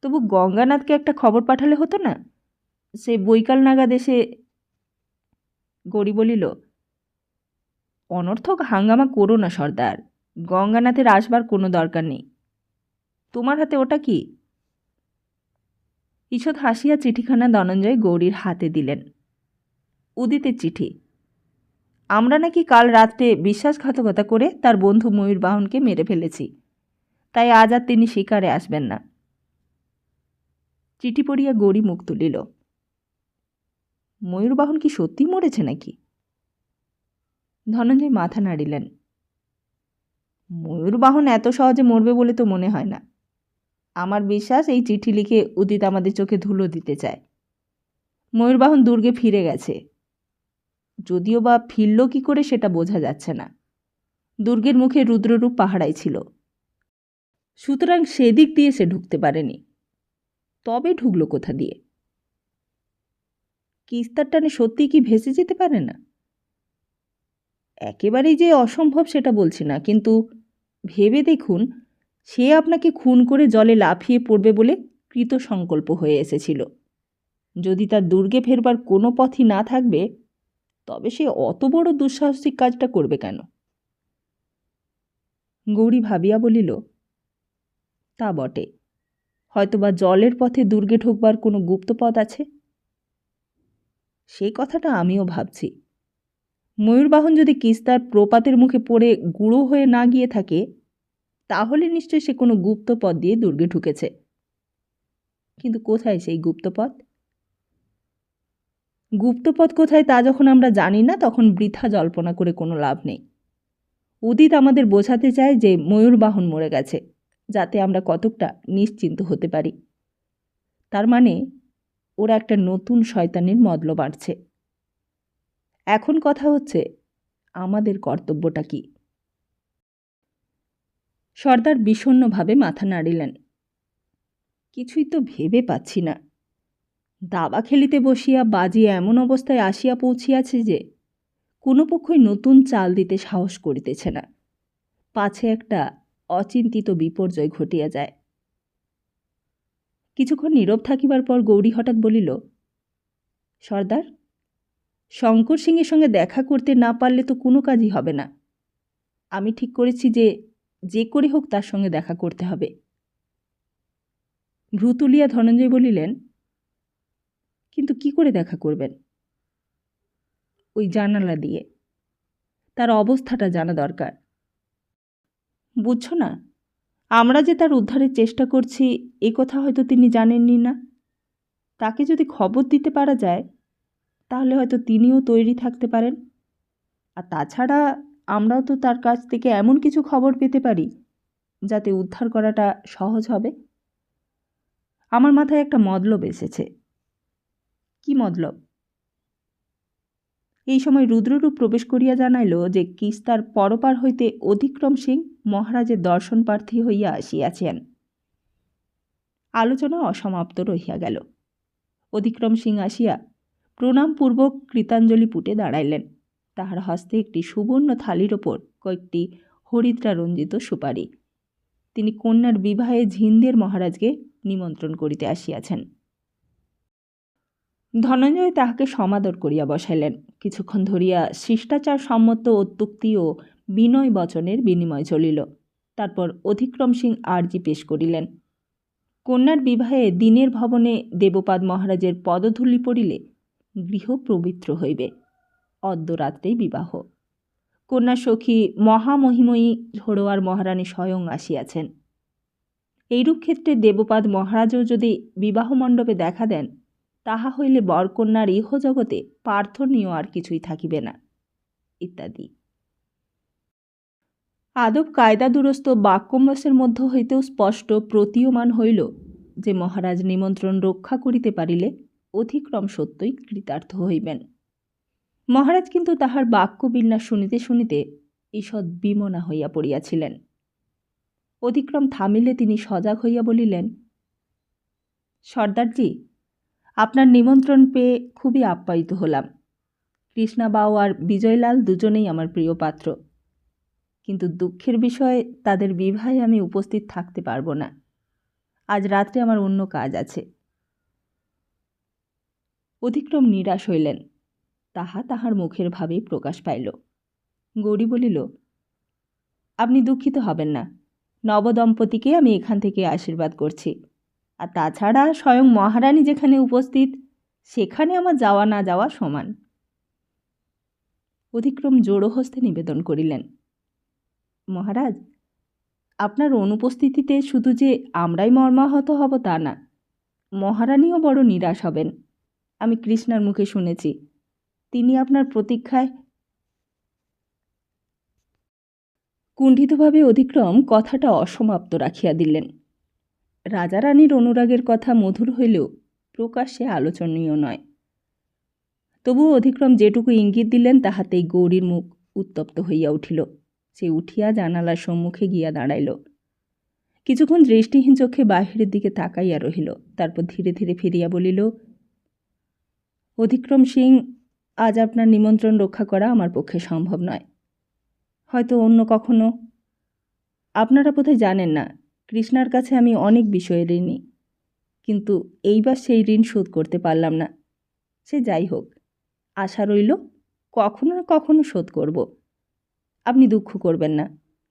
তবু গঙ্গানাথকে একটা খবর পাঠালে হতো না? সে বৈকাল নাগাদ এসে। গৌরী বলিল, অনর্থক হাঙ্গামা করো না সর্দার, গঙ্গানাথের আসবার কোনো দরকার নেই। তোমার হাতে ওটা কি? ঈষৎ হাসিয়া চিঠিখানা ধনঞ্জয় গৌরীর হাতে দিলেন। উদিতের চিঠি। আমরা নাকি কাল রাত্রে বিশ্বাসঘাতকতা করে তার বন্ধু ময়ূরবাহনকে মেরে ফেলেছি, তাই আজ আর তিনি শিকারে আসবেন না। চিঠি পড়িয়া গৌরী মুখ তুলিল। ময়ূরবাহন কি সত্যি মরেছে নাকি? ধনঞ্জয় মাথা নাড়িলেন। ময়ূরবাহন এত সহজে মরবে বলে তো মনে হয় না। আমার বিশ্বাস এই চিঠি লিখে উদিত আমাদের চোখে ধুলো দিতে চায়। ময়ূরবাহন দুর্গে ফিরে গেছে, যদিও বা ফিরল কি করে সেটা বোঝা যাচ্ছে না। দুর্গের মুখে রুদ্ররূপ পাহারাই ছিল, সুতরাং সেদিক দিয়ে সে ঢুকতে পারেনি। তবে ঢুকলো কোথা দিয়ে? কিস্তার টানে সত্যি কি ভেসে যেতে পারে না? একেবারেই যে অসম্ভব সেটা বলছি না, কিন্তু ভেবে দেখুন, সে আপনাকে খুন করে জলে লাফিয়ে পড়বে বলে কৃত সংকল্প হয়ে এসেছিল। যদি তার দুর্গে ফেরবার কোনো পথই না থাকবে, তবে সে অত বড় দুঃসাহসিক কাজটা করবে কেন? গৌরী ভাবিয়া বলিল, তা বটে, হয়তোবা জলের পথে দুর্গে ঢুকবার কোনো গুপ্ত পথ আছে। সেই কথাটা আমিও ভাবছি। ময়ূরবাহন যদি কিস্তার প্রপাতের মুখে পড়ে গুঁড়ো হয়ে না গিয়ে থাকে, তাহলে নিশ্চয়ই সে কোনো গুপ্ত পথ দিয়ে দুর্গে ঢুকেছে। কিন্তু কোথায় সেই গুপ্তপথ? গুপ্তপথ কোথায় তা যখন আমরা জানি না, তখন বৃথা জল্পনা করে কোনো লাভ নেই। উদিত আমাদের বোঝাতে চায় যে ময়ূরবাহন মরে গেছে, যাতে আমরা কতকটা নিশ্চিন্ত হতে পারি। তার মানে ওরা একটা নতুন শয়তানির মতলব বাড়ছে। এখন কথা হচ্ছে, আমাদের কর্তব্যটা কি? সর্দার বিষণ্ণভাবে মাথা নাড়িলেন। কিছুই তো ভেবে পাচ্ছি না। দাবা খেলিতে বসিয়া বাজি এমন অবস্থায় আসিয়া পৌঁছিয়াছে যে কোনো পক্ষই নতুন চাল দিতে সাহস করিতেছে না, পাছে একটা অচিন্তিত বিপর্যয় ঘটিয়া যায়। কিছুক্ষণ নীরব থাকিবার পর গৌরী হঠাৎ বলিল, সর্দার, শঙ্কর সিংয়ের সঙ্গে দেখা করতে না পারলে তো কোনো কাজই হবে না। আমি ঠিক করেছি যে যে করে হোক তার সঙ্গে দেখা করতে হবে। ভ্রু তুলিয়া ধনঞ্জয় বলিলেন, কিন্তু কি করে দেখা করবেন? ওই জানালা দিয়ে। তার অবস্থাটা জানা দরকার। বুঝছো না, আমরা যে তার উদ্ধারের চেষ্টা করছি এ কথা হয়তো তিনি জানেননি না। তাকে যদি খবর দিতে পারা যায় তাহলে হয়তো তিনিও তৈরি থাকতে পারেন। আর তাছাড়া আমরাও তো তার কাছ থেকে এমন কিছু খবর পেতে পারি যাতে উদ্ধার করাটা সহজ হবে। আমার মাথায় একটা মতলব এসেছে। কি মতলব? এই সময় রুদ্ররূপ প্রবেশ করিয়া জানাইল যে কিস্তার পরপার হইতে অধিক্রম সিং মহারাজের দর্শন প্রার্থী হইয়া আসিয়াছেন। আলোচনা অসমাপ্ত রহিয়া গেল। অধিক্রম সিং আসিয়া প্রণামপূর্বক কৃতাঞ্জলি পুটে দাঁড়াইলেন। তাহার হস্তে একটি সুবর্ণ থালির ওপর কয়েকটি হরিদ্রা রঞ্জিত সুপারি। তিনি কন্যার বিবাহে ঝিন্দের মহারাজকে নিমন্ত্রণ করিতে আসিয়াছেন। ধনঞ্জয় তাহাকে সমাদর করিয়া বসাইলেন। কিছুক্ষণ ধরিয়া শিষ্টাচার সম্মত অত্যুক্তি ও বিনয় বচনের বিনিময় চলিল। তারপর অধিক্রম সিং আর্জি পেশ করিলেন। কন্যার বিবাহে দিনের ভবনে দেবপাদ মহারাজের পদধূলি পড়িলে গৃহ পবিত্র হইবে। অদ্য রাত্রেই বিবাহ। কন্যা সখী মহামহিময়ী ঝোড়োয়ার মহারানী স্বয়ং আসিয়াছেন। এইরূপ ক্ষেত্রে দেবপাদ মহারাজও যদি বিবাহ মণ্ডপে দেখা দেন তাহা হইলে বরকন্যার ইহজগতে প্রার্থনীয় আর কিছুই থাকিবে না, ইত্যাদি। আদব কায়দা দুরস্ত বাক্যম্যাসের মধ্য হইতেও স্পষ্ট প্রতীয়মান হইল যে মহারাজ নিমন্ত্রণ রক্ষা করিতে পারিলে অধিক্রম সত্যই কৃতার্থ হইবেন। মহারাজ কিন্তু তাহার বাক্যবিন্যাস শুনিতে শুনিতে ঈষৎ বিমনা হইয়া পড়িয়াছিলেন। অধিক্রম থামিলে তিনি সজাগ হইয়া বলিলেন, সর্দারজি, আপনার নিমন্ত্রণ পেয়ে খুবই আপ্যায়িত হলাম। কৃষ্ণাবাউ আর বিজয়লাল দুজনেই আমার প্রিয় পাত্র, কিন্তু দুঃখের বিষয়ে তাদের বিবাহে আমি উপস্থিত থাকতে পারব না। আজ রাত্রে আমার অন্য কাজ আছে। অধিক্রম নিরাশ হইলেন। তাহা তাহার মুখের ভাবেই প্রকাশ পাইল। গৌরী বলিল, আপনি দুঃখিত হবেন না। নবদম্পতিকে আমি এখান থেকে আশীর্বাদ করছি। আর তাছাড়া স্বয়ং মহারানী যেখানে উপস্থিত সেখানে আমার যাওয়া না যাওয়া সমান। অধিক্রম জোড়হস্তে নিবেদন করিলেন, মহারাজ, আপনার অনুপস্থিতিতে শুধু যে আমরাই মর্মাহত হব তা না, মহারানীও বড় নিরাশ হবেন। আমি কৃষ্ণার মুখে শুনেছি তিনি আপনার প্রতীক্ষায়। কুণ্ঠিতভাবে অধিক্রম কথাটা অসমাপ্ত রাখিয়া দিলেন। রাজা রানীর অনুরাগের কথা মধুর হইলেও প্রকাশ্যে আলোচনীয় নয়। তবুও অধিক্রম যেটুকু ইঙ্গিত দিলেন তাহাতেই গৌরীর মুখ উত্তপ্ত হইয়া উঠিল। সে উঠিয়া জানালার সম্মুখে গিয়া দাঁড়াইল। কিছুক্ষণ দৃষ্টিহীন চোখে বাহিরের দিকে তাকাইয়া রহিল। তারপর ধীরে ধীরে ফিরিয়া বলিল, অধিক্রম সিং, আজ আপনার নিমন্ত্রণ রক্ষা করা আমার পক্ষে সম্ভব নয়। হয়তো অন্য কখনো। আপনারা বোধহয় জানেন না, কৃষ্ণার কাছে আমি অনেক বিষয়ে ঋণী, কিন্তু এইবার সেই ঋণ শোধ করতে পারলাম না। সে যাই হোক, আশা রইল কখনো না কখনো শোধ করব। আপনি দুঃখ করবেন না।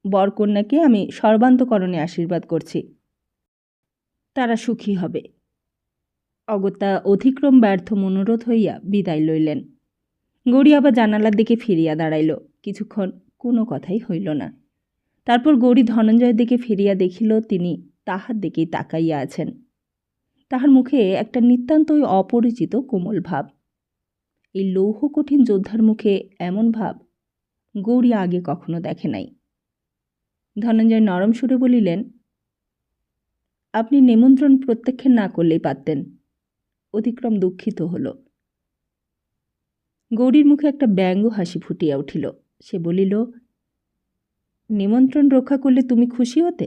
বরকন্যাকে আমি সর্বান্তকরণে আশীর্বাদ করছি। তারা সুখী হবে। অগত্যা অধিক্রম ব্যর্থ মনোরোধ হইয়া বিদায় লইলেন। গৌরী আবার জানালার দিকে ফিরিয়া দাঁড়াইল। কিছুক্ষণ কোনো কথাই হইল না। তারপর গৌরী ধনঞ্জয়ের দিকে ফিরিয়া দেখিল তিনি তাহার দিকেই তাকাইয়া আছেন। তাহার মুখে একটা নিতান্তই অপরিচিত কোমল ভাব। এই লৌহ কঠিন যোদ্ধার মুখে এমন ভাব গৌরী আগে কখনো দেখে নাই। ধনঞ্জয় নরম সুরে বলিলেন, আপনি নিমন্ত্রণ প্রত্যাখ্যান না করলেই পারতেন। অধিক্রম দুঃখিত হল। গৌরীর মুখে একটা ব্যঙ্গ হাসি ফুটিয়া উঠিল। সে বলিল, নিমন্ত্রণ রক্ষা করলে তুমি খুশি হতে?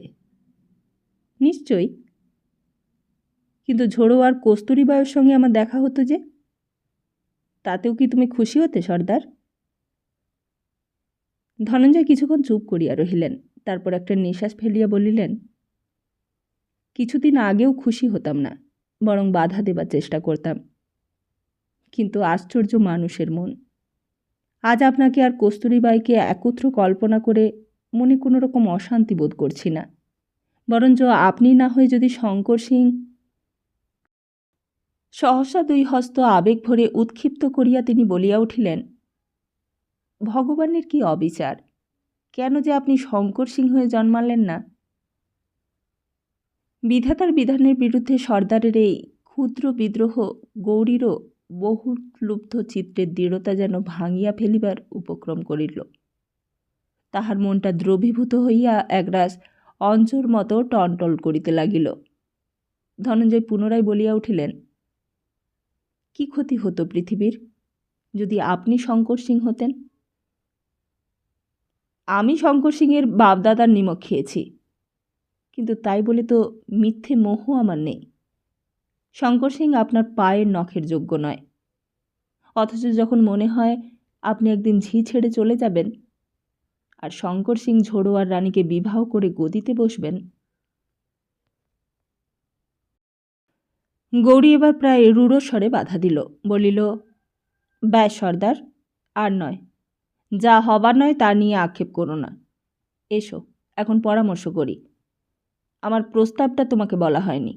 নিশ্চয়ই, কিন্তু ঝোড়োয়ার কস্তুরীবাইয়ের সঙ্গে আমার দেখা হতো যে, তাতেও কি তুমি খুশি হতে সর্দার? ধনঞ্জয় কিছুক্ষণ চুপ করিয়া রহিলেন। তারপর একটা নিঃশ্বাস ফেলিয়া বলিলেন, কিছুদিন আগেও খুশি হতাম না, বরং বাধা দেবার চেষ্টা করতাম। কিন্তু আশ্চর্য মানুষের মন। আজ আপনাকে আর কস্তুরীবাইকে একত্র কল্পনা করে মনে কোনো রকম অশান্তি বোধ করছি না, বরঞ্চ আপনি না হয়ে যদি শঙ্কর সিং। সহসা দুই হস্ত আবেগ ভরে উৎক্ষিপ্ত করিয়া তিনি বলিয়া উঠিলেন, ভগবানের কি অবিচার! কেন যে আপনি শঙ্কর সিং হয়ে জন্মালেন না? বিধাতার বিধানের বিরুদ্ধে সর্দারের এই ক্ষুদ্র বিদ্রোহ গৌরীরও বহুলুব্ধ চিত্রের দৃঢ়তা যেন ভাঙিয়া ফেলিবার উপক্রম করিল। তাহার মনটা দ্রবীভূত হইয়া একরাশ অঞ্জর মতো টনটল করিতে লাগিল। ধনঞ্জয় পুনরায় বলিয়া উঠিলেন, কি ক্ষতি হতো পৃথিবীর যদি আপনি শঙ্কর সিং হতেন? আমি শঙ্কর সিংয়ের বাপদাদার নিমক খেয়েছি, কিন্তু তাই বলে তো মিথ্যে মোহ আমার নেই। শঙ্কর সিং আপনার পায়ের নখের যোগ্য নয়, অথচ যখন মনে হয় আপনি একদিন ঝি ছেড়ে চলে যাবেন আর শঙ্কর সিং ঝোড়োয়ার রানীকে বিবাহ করে গদিতে বসবেন। গৌরী এবার প্রায় রূঢ় স্বরে বাধা দিল, বলিল, ব্যাস সর্দার, আর নয়, যা হবার নয় তা নিয়ে আক্ষেপ করো না। এসো এখন পরামর্শ করি। আমার প্রস্তাবটা তোমাকে বলা হয়নি।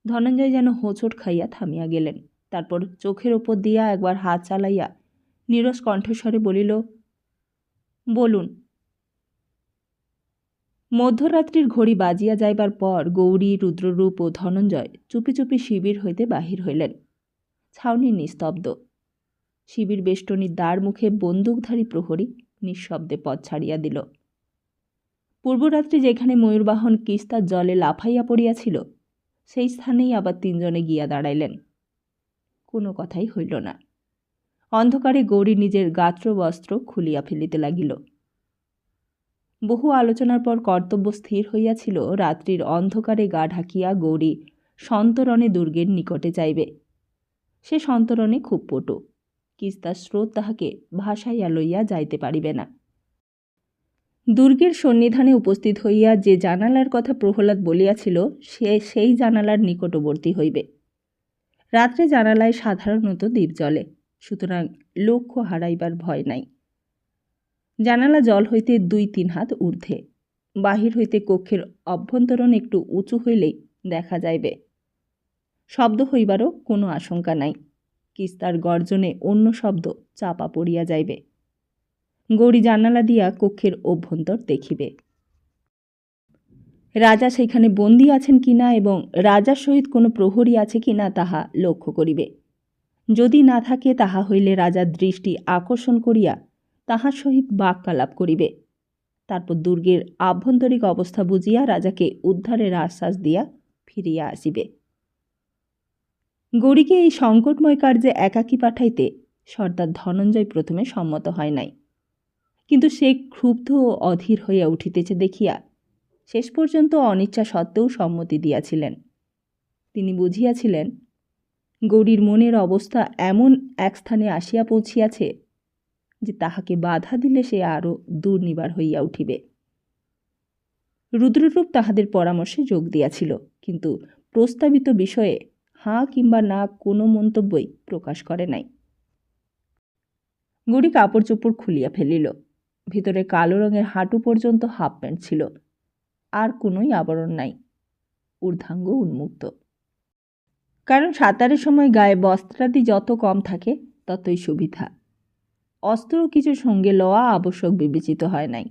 ধনঞ্জয় যেন হোঁচট খাইয়া থামিয়া গেলেন। তারপর চোখের ওপর দিয়া একবার হাত চালাইয়া নীরস কণ্ঠস্বরে বলিল, বলুন। মধ্যরাত্রির ঘড়ি বাজিয়া যাইবার পর গৌরী, রুদ্ররূপ ও ধনঞ্জয় চুপি চুপি শিবির হইতে বাহির হইলেন। ছাউনি নিস্তব্ধ। শিবির বেষ্টনীর দ্বার মুখে বন্দুকধারী প্রহরী নিঃশব্দে পথ ছাড়িয়া দিল। পূর্বরাত্রি যেখানে ময়ূরবাহন কিস্তার জলে লাফাইয়া পড়িয়াছিল, সেই স্থানেই আবার তিনজনে গিয়া দাঁড়াইলেন। কোনো কথাই হইল না। অন্ধকারে গৌরী নিজের গাত্রবস্ত্র খুলিয়া ফেলিতে লাগিল। বহু আলোচনার পর কর্তব্য স্থির হইয়াছিল, রাত্রির অন্ধকারে গা ঢাকিয়া গৌরী সন্তরণে দুর্গের নিকটে যাইবে। সে সন্তরণে খুব পটু, কিস্তার স্রোত তাহাকে ভাসাইয়া লইয়া যাইতে পারিবে না। দুর্গের সন্নিধানে উপস্থিত হইয়া যে জানালার কথা প্রহ্লাদ বলিয়াছিল, সে সেই জানালার নিকটবর্তী হইবে। রাত্রে জানালায় সাধারণত দ্বীপ জ্বলে, সুতরাং লক্ষ্য হারাইবার ভয় নাই। জানালা জল হইতে 2-3 হাত ঊর্ধ্বে। বাহির হইতে কক্ষের অভ্যন্তরণ একটু উঁচু হইলেই দেখা যাইবে। শব্দ হইবারও কোনো আশঙ্কা নাই। কিস্তার গর্জনে অন্য শব্দ চাপা পড়িয়া যাইবে। গৌরী জানালা দিয়া কক্ষের অভ্যন্তর দেখিবে। রাজা সেখানে বন্দী আছেন কিনা এবং রাজার সহিত কোনো প্রহরী আছে কিনা তাহা লক্ষ্য করিবে। যদি না থাকে, তাহা হইলে রাজার দৃষ্টি আকর্ষণ করিয়া তাহার সহিত বাক্যালাপ করিবে। তারপর দুর্গের আভ্যন্তরিক অবস্থা বুঝিয়া রাজাকে উদ্ধারের আশ্বাস দিয়া ফিরিয়া আসিবে। গৌরীকে এই সংকটময় কার্যে একাকী পাঠাইতে সর্দার ধনঞ্জয় প্রথমে সম্মত হয় নাই, কিন্তু সে ক্ষুব্ধ ও অধীর হইয়া উঠিতেছে দেখিয়া শেষ পর্যন্ত অনিচ্ছা সত্ত্বেও সম্মতি দিয়াছিলেন। তিনি বুঝিয়াছিলেন গৌরীর মনের অবস্থা এমন এক স্থানে আসিয়া পৌঁছিয়াছে যে তাহাকে বাধা দিলে সে আরও দুর্নিবার হইয়া উঠিবে। রুদ্ররূপ তাহাদের পরামর্শে যোগ দিয়াছিল, কিন্তু প্রস্তাবিত বিষয়ে হাঁ কিংবা না কোনো মন্তব্যই প্রকাশ করে নাই। গৌরী কাপড় চোপড় খুলিয়া ফেলিল। ভিতরে কালো রঙের হাঁটু পর্যন্ত হাফ প্যান্ট ছিল, আর কোনোই আবরণ নাই। ঊর্ধ্বাঙ্গ উন্মুক্ত। কারণ সাঁতারের সময় গায়ে বস্ত্রাদি যত কম থাকে ততই সুবিধা। অস্ত্র কিছু সঙ্গে লওয়া আবশ্যক বিবেচিত হয় নাই।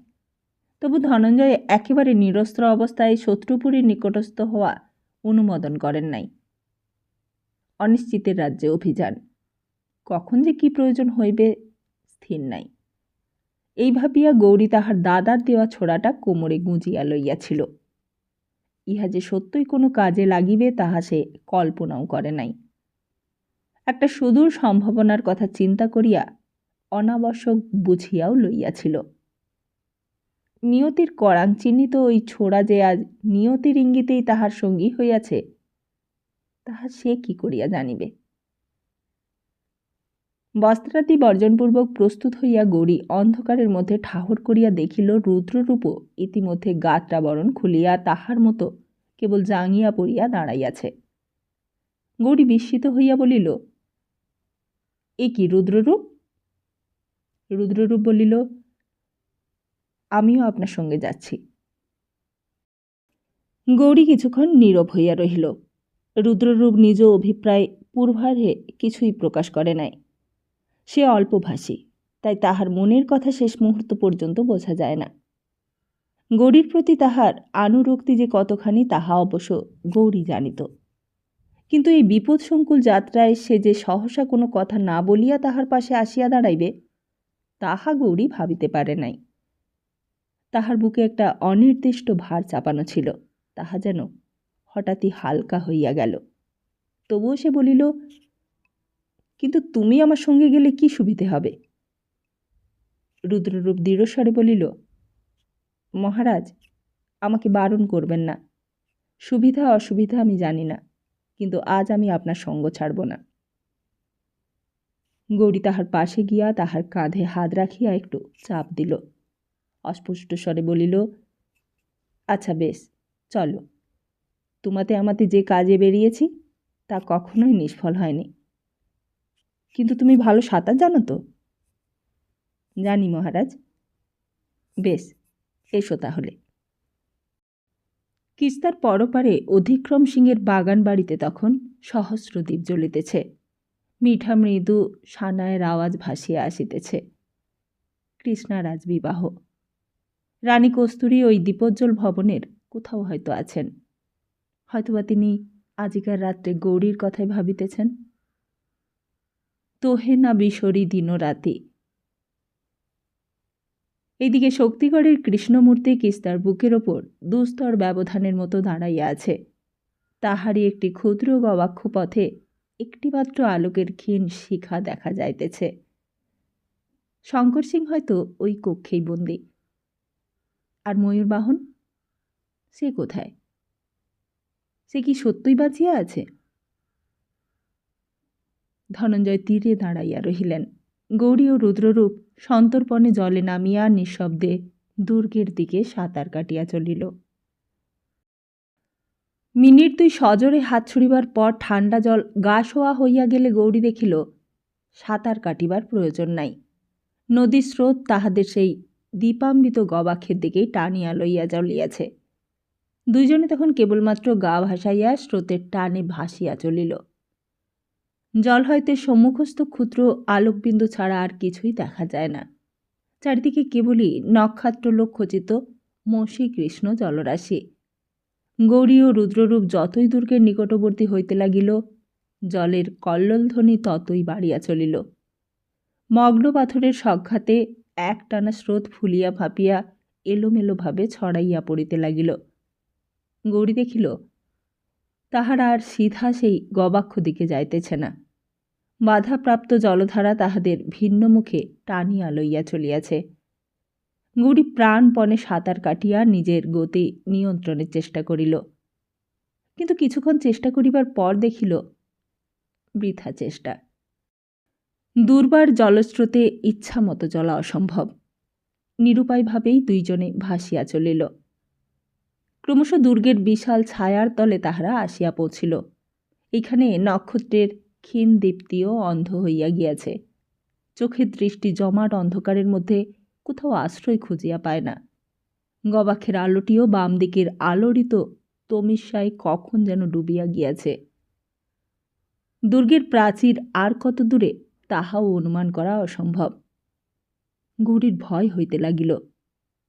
তবু ধনঞ্জয় একেবারে নিরস্ত্র অবস্থায় শত্রুপুরীর নিকটস্থ হওয়া অনুমোদন করেন নাই। অনিশ্চিতের রাজ্যে অভিযান, কখন যে কি প্রয়োজন হইবে স্থির নাই। এই ভাবিয়া গৌরী তাহার দাদার দেওয়া ছোড়াটা কোমরে গুঁজিয়া লইয়াছিল। ইহা যে সত্যই কোনো কাজে লাগিবে তাহা সে কল্পনাও করে নাই। একটা সুদূর সম্ভাবনার কথা চিন্তা করিয়া অনাবশ্যক বুঝিয়াও লইয়াছিল। নিয়তির করাং চিহ্নিত ওই ছোড়া যে আজ নিয়তির ইঙ্গিতেই তাহার সঙ্গী হইয়াছে, তাহা সে কি করিয়া জানিবে? বস্ত্রাদি বর্জনপূর্বক প্রস্তুত হইয়া গৌরী অন্ধকারের মধ্যে ঠাহর করিয়া দেখিল রুদ্ররূপ ইতিমধ্যে গাত্রাবরণ খুলিয়া তাহার মতো কেবল জাঙিয়া পড়িয়া দাঁড়াইয়াছে। গৌরী বিস্মিত হইয়া বলিল, এ কি রুদ্ররূপ? রুদ্ররূপ বলিল, আমিও আপনার সঙ্গে যাচ্ছি। গৌরী কিছুক্ষণ নীরব হইয়া রহিল। রুদ্ররূপ নিজ অভিপ্রায় পূর্বারে কিছুই প্রকাশ করে নাই। সে অল্পভাষী, তাই তাহার মনের কথা শেষ মুহূর্ত পর্যন্ত বোঝা যায় না। গৌরীর প্রতি তাহার আনুরক্তি যে কতখানি তাহা অবশ্য গৌরী জানিত, কিন্তু এই বিপদসংকুল যাত্রায় সে যে সহসা কোনো কথা না বলিয়া তাহার পাশে আসিয়া দাঁড়াইবে তাহা গৌরী ভাবিতে পারে নাই। তাহার বুকে একটা অনির্দিষ্ট ভার চাপানো ছিল, তাহা যেন হঠাৎই হালকা হইয়া গেল। তবুও সে বলিল, কিন্তু তুমি আমার সঙ্গে গেলে কি সুবিধে হবে? রুদ্ররূপ দৃঢ়স্বরে বলিল, মহারাজ, আমাকে বারণ করবেন না। সুবিধা অসুবিধা আমি জানি না, কিন্তু আজ আমি আপনার সঙ্গ ছাড়ব না। গৌরী তাহার পাশে গিয়া তাহার কাঁধে হাত রাখিয়া একটু চাপ দিল। অস্পষ্ট স্বরে বলিল, আচ্ছা বেশ, চলো। তোমাতে আমাতে যে কাজে বেরিয়েছি তা কখনোই নিষ্ফল হয়নি। কিন্তু তুমি ভালো সাঁতার জানো তো? জানি মহারাজ। বেশ, এসো তাহলে। কিস্তার পরপারে অধিক্রম সিংয়ের বাগান বাড়িতে তখন সহস্র দ্বীপ জ্বলিতেছে। মিঠা মৃদু সানায়ের আওয়াজ ভাসিয়া আসিতেছে। কৃষ্ণারাজ বিবাহ। রানী কস্তুরী ওই দীপোজ্জ্বল ভবনের কোথাও হয়তো আছেন। হয়তোবা তিনি আজিকার রাত্রে গৌরীর কথাই ভাবিতেছেন। তোহে না বিশরী দিন রাতি। এইদিকে শক্তিগড়ের কৃষ্ণমূর্তি কিস্তার বুকের ওপর দুস্তর ব্যবধানের মতো দাঁড়াইয়া আছে। তাহারই একটি ক্ষুদ্র গবাক্ষ পথে একটিমাত্র আলোকের ক্ষীণ শিখা দেখা যাইতেছে। শঙ্কর সিং হয়তো ওই কক্ষেই বন্দী। আর ময়ূরবাহন, সে কোথায়? সে কি সত্যই বাঁচিয়া আছে? ধনঞ্জয় তীরে দাঁড়াইয়া রহিলেন। গৌরী ও রুদ্ররূপ সন্তর্পণে জলে নামিয়া নিঃশব্দে দুর্গের দিকে সাঁতার কাটিয়া চলিল। মিনিট দুই সজোরে হাত ছুড়িবার পর ঠান্ডা জল গা শোয়া হইয়া গেলে গৌরী দেখিল সাঁতার কাটিবার প্রয়োজন নাই। নদীর স্রোত তাহাদের সেই দীপাম্বিত গবাক্ষের দিকেই টানিয়া লইয়া চলিয়াছে। দুইজনে তখন কেবলমাত্র গা ভাসাইয়া স্রোতের টানে ভাসিয়া চলিল। জল হইতে সম্মুখস্থ ক্ষুদ্র আলোকবিন্দু ছাড়া আর কিছুই দেখা যায় না। চারিদিকে কেবলই নক্ষত্রলোক খচিত মসী কৃষ্ণ জলরাশি। গৌরী ও রুদ্ররূপ যতই দুর্গের নিকটবর্তী হইতে লাগিল, জলের কল্লোলধ্বনি ততই বাড়িয়া চলিল। মগ্ন পাথরের সংঘাতে একটানা স্রোত ফুলিয়া ফাঁপিয়া এলোমেলোভাবে ছড়াইয়া পড়িতে লাগিল। গৌরী দেখিল তাহারা আর সিধা সেই গবাক্ষ দিকে যাইতেছে না। বাধাপ্রাপ্ত জলধারা তাহাদের ভিন্ন মুখে টানিয়া লইয়া চলিয়াছে। গৌরী প্রাণপণে সাঁতার কাটিয়া নিজের গতি নিয়ন্ত্রণের চেষ্টা করিল, কিন্তু কিছুক্ষণ চেষ্টা করিবার পর দেখিল বৃথা চেষ্টা। দুর্বার জলস্রোতে ইচ্ছামতো চলা অসম্ভব। নিরুপায়ভাবেই দুইজনে ভাসিয়া চলিল। ক্রমশ দুর্গের বিশাল ছায়ার তলে তাহারা আসিয়া পৌঁছিল। এখানে নক্ষত্রের ক্ষীণ দীপ্তিও অন্ধ হইয়া গিয়াছে। চোখের দৃষ্টি জমাট অন্ধকারের মধ্যে কোথাও আশ্রয় খুঁজিয়া পায় না। গবাক্ষের আলোটিও বাম দিকের আলোড়িত তমিস্যায় কখন যেন ডুবিয়া গিয়াছে। দুর্গের প্রাচীর আর কত দূরে তাহাও অনুমান করা অসম্ভব। গৌরীর ভয় হইতে লাগিল।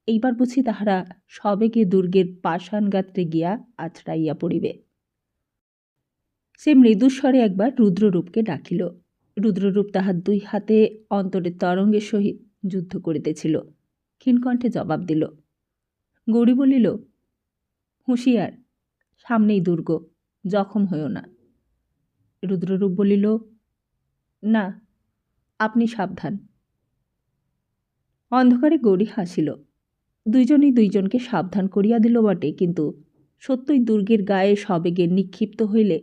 এইবার বুঝি তাহারা সবেগে দুর্গের পাষাণ গাত্রে গিয়া আছড়াইয়া পড়িবে। সে মৃদুস্বরে একবার রুদ্ররূপকে ডাকিল। রুদ্ররূপ তাহার দুই হাতে অন্তরের তরঙ্গের সহিত যুদ্ধ করিতেছিল। ক্ষীণকণ্ঠে জবাব দিল। গৌরী বলিল, হুঁশিয়ার, সামনেই দুর্গ, জখম হইও না। রুদ্ররূপ বলিল, না, আপনি সাবধান। অন্ধকারে গৌরী হাসিল। দুইজনই দুইজনকে সাবধান করিয়া দিল বটে, কিন্তু সত্যই দুর্গের গায়ে সবেগে নিক্ষিপ্ত হইলে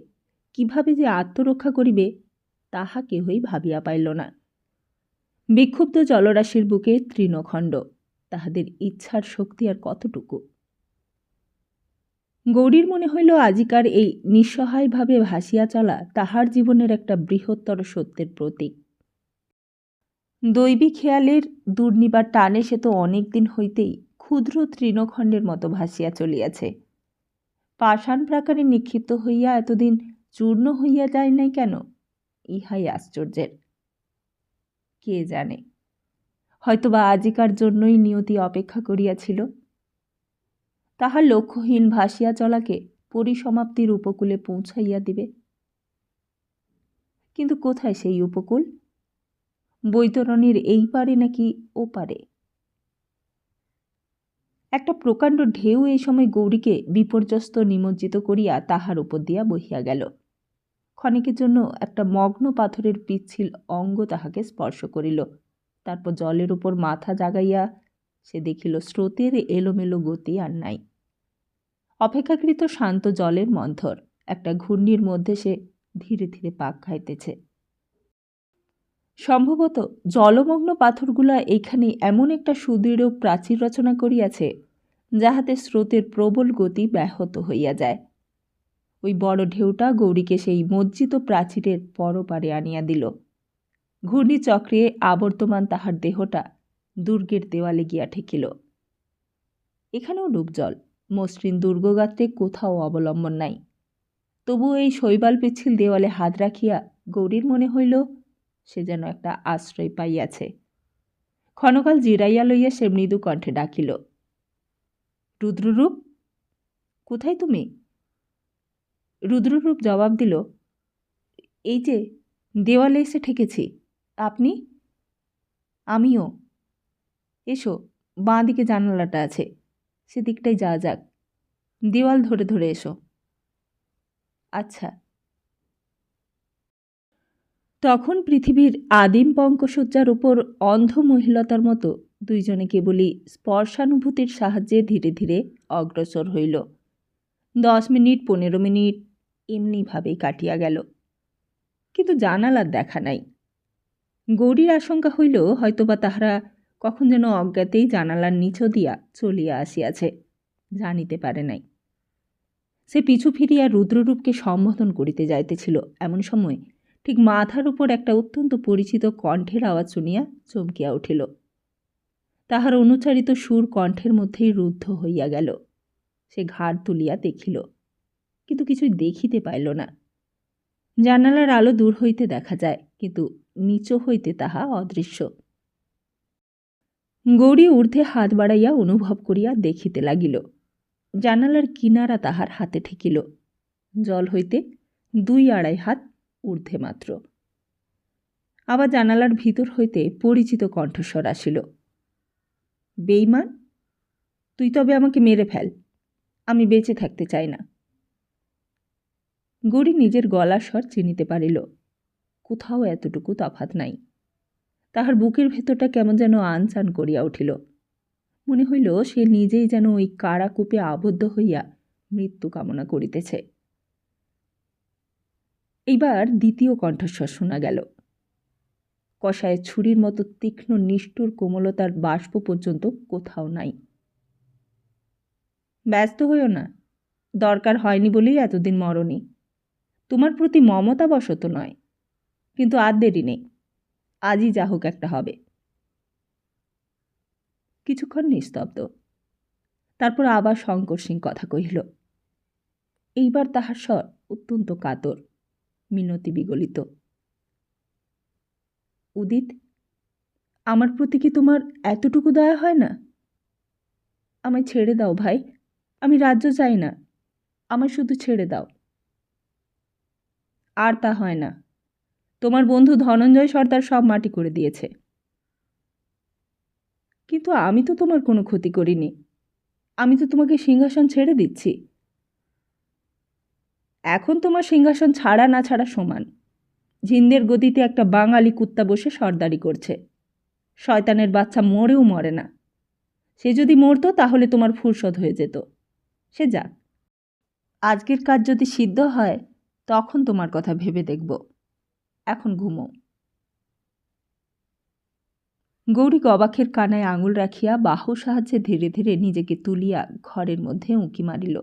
কিভাবে যে আত্মরক্ষা করিবে তাহা কেহই ভাবিয়া পাইল না। বিক্ষুব্ধ জলরাশির বুকে তৃণখণ্ড, তাহাদের ইচ্ছার শক্তি আর কতটুকু? গৌরীর মনে হইল আজিকার এই নিঃসহায়ভাবে ভাসিয়া চলা তাহার জীবনের একটা বৃহত্তর সত্যের প্রতীক। দৈবী খেয়ালের দুর্নিবার টানে সে তো অনেক দিন হইতেই ক্ষুদ্র তৃণখণ্ডের মতো ভাসিয়া চলিয়াছে। পাষাণ প্রাকারে নিক্ষিপ্ত হইয়া এতদিন চূর্ণ হইয়া যায় নাই কেন? ইহাই আশ্চর্যের। কে জানে, হয়তোবা আজিকার জন্যই নিয়তি অপেক্ষা করিয়াছিল, তাহার লক্ষ্যহীন ভাসিয়া চলাকে পরিসমাপ্তির উপকূলে পৌঁছাইয়া দিবে। কিন্তু কোথায় সেই উপকূল? বৈতরণীর এই পারে নাকি ও পারে? একটা প্রকাণ্ড ঢেউ এই সময় গৌরীকে বিপর্যস্ত নিমজ্জিত করিয়া তাহার উপর দিয়া বহিয়া গেল। ক্ষণিকের জন্য একটা মগ্ন পাথরের পিচ্ছিল অঙ্গ তাহাকে স্পর্শ করিল। তারপর জলের উপর মাথা জাগাইয়া সে দেখিল স্রোতের এলোমেলো গতি আর নাই। অপেক্ষাকৃত শান্ত জলের মন্থর একটা ঘূর্ণির মধ্যে সে ধীরে ধীরে পাক খাইতেছে। সম্ভবত জলমগ্ন পাথরগুলা এইখানে এমন একটা সুদৃঢ় প্রাচীর রচনা করিয়াছে, যাহাতে স্রোতের প্রবল গতি ব্যাহত হইয়া যায়। ওই বড় ঢেউটা গৌরীকে সেই মজ্জিত প্রাচীরের পরপারে আনিয়া দিল। ঘূর্ণিচক্রে আবর্তমান তাহার দেহটা দুর্গের দেওয়ালে গিয়া ঠেকিল। এখানেও ডুবজল, মসৃণ দুর্গগাত্রে কোথাও অবলম্বন নাই। তবুও এই শৈবাল পিচ্ছিল দেওয়ালে হাত রাখিয়া গৌরীর মনে হইল সে যেন একটা আশ্রয় পাইয়াছে। ক্ষণকাল জিরাইয়া লইয়া সে মৃদু কণ্ঠে ডাকিল, রুদ্ররূপ, কোথায় তুমি? রুদ্ররূপ জবাব দিল, এই যে দেওয়ালে এসে ঠেকেছি। আপনি? আমিও। এসো, বাঁ দিকে জানালাটা আছে, সেদিকটাই যাওয়া যাক। দেওয়াল ধরে ধরে এসো। আচ্ছা। তখন পৃথিবীর আদিম পঙ্কসজ্জার উপর অন্ধ মহিলতার মতো দুইজনে কেবলই স্পর্শানুভূতির সাহায্যে ধীরে ধীরে অগ্রসর হইল। 10 মিনিট 15 মিনিট এমনিভাবেই কাটিয়া গেল, কিন্তু জানালার দেখা নাই। গৌরীর আশঙ্কা হইল হয়তোবা তাহারা কখন যেন অজ্ঞাতেই জানালার নিচ দিয়া চলিয়া আসিয়াছে, জানিতে পারে নাই। সে পিছু ফিরিয়া রুদ্ররূপকে সম্বোধন করিতে যাইতেছিল, এমন সময় ঠিক মাথার উপর একটা অত্যন্ত পরিচিত কণ্ঠের আওয়াজ শুনিয়া চমকিয়া উঠিল। তাহার অনুচারিত সুর কণ্ঠের মধ্যেই রুদ্ধ হইয়া গেল। সে ঘাড় তুলিয়া দেখিল, কিন্তু কিছুই দেখিতে পাইল না। জানালার আলো দূর হইতে দেখা যায়, কিন্তু নিচ হইতে তাহা অদৃশ্য। গৌরী ঊর্ধ্বে হাত বাড়াইয়া অনুভব করিয়া দেখিতে লাগিল। জানালার কিনারা তাহার হাতে ঠেকিল, জল হইতে 2-2.5 হাত ঊর্ধ্বে মাত্র। আবার জানালার ভিতর হইতে পরিচিত কণ্ঠস্বর আসিল, বেঈমান, তুই তবে আমাকে মেরে ফেল, আমি বেঁচে থাকতে চাই না। গৌরী নিজের গলার স্বর চিনিতে পারিল, কোথাও এতটুকু তফাৎ নাই। তাহার বুকের ভেতরটা কেমন যেন আনচান করিয়া উঠিল। মনে হইল সে নিজেই যেন ওই কারাকূপে আবদ্ধ হইয়া মৃত্যু কামনা করিতেছে। এইবার দ্বিতীয় কণ্ঠস্বর শোনা গেল। কষায়ের ছুরির মতো তীক্ষ্ণ নিষ্ঠুর কোমলতার বাষ্প পর্যন্ত কোথাও নাই। ব্যস্ত হইও না, দরকার হয়নি বলেই এতদিন মরনি। তোমার প্রতি মমতা বশত নয়, কিন্তু আর দেরি নেই, আজই যা হোক একটা হবে। কিছুক্ষণ নিস্তব্ধ, তারপর আবার শঙ্কর সিং কথা কহিল। এইবার তাহার স্বর অত্যন্ত কাতর, মিনতি বিগলিত। উদিত, আমার প্রতি কি তোমার এতটুকু দয়া হয় না? আমায় ছেড়ে দাও ভাই, আমি রাজ্য চাই না, আমায় শুধু ছেড়ে দাও। আর তা হয় না, তোমার বন্ধু ধনঞ্জয় সর্দার সব মাটি করে দিয়েছে। কিন্তু আমি তো তোমার কোনো ক্ষতি করিনি, আমি তো তোমাকে সিংহাসন ছেড়ে দিচ্ছি। এখন তোমার সিংহাসন ছাড়া না ছাড়া সমান। ঝিন্দের গদিতে একটা বাঙালি কুত্তা বসে সর্দারি করছে। শয়তানের বাচ্চা মরেও মরে না। সে যদি মরতো তাহলে তোমার ফুরসত হয়ে যেত। সে যাক, আজকের কাজ যদি সিদ্ধ হয় তখন তোমার কথা ভেবে দেখব। এখন ঘুমো। গৌরী গবাক্ষের কানায় আঙুল রাখিয়া বাহু সাহায্যে ধীরে ধীরে নিজেকে তুলিয়া ঘরের মধ্যে উঁকি মারিল।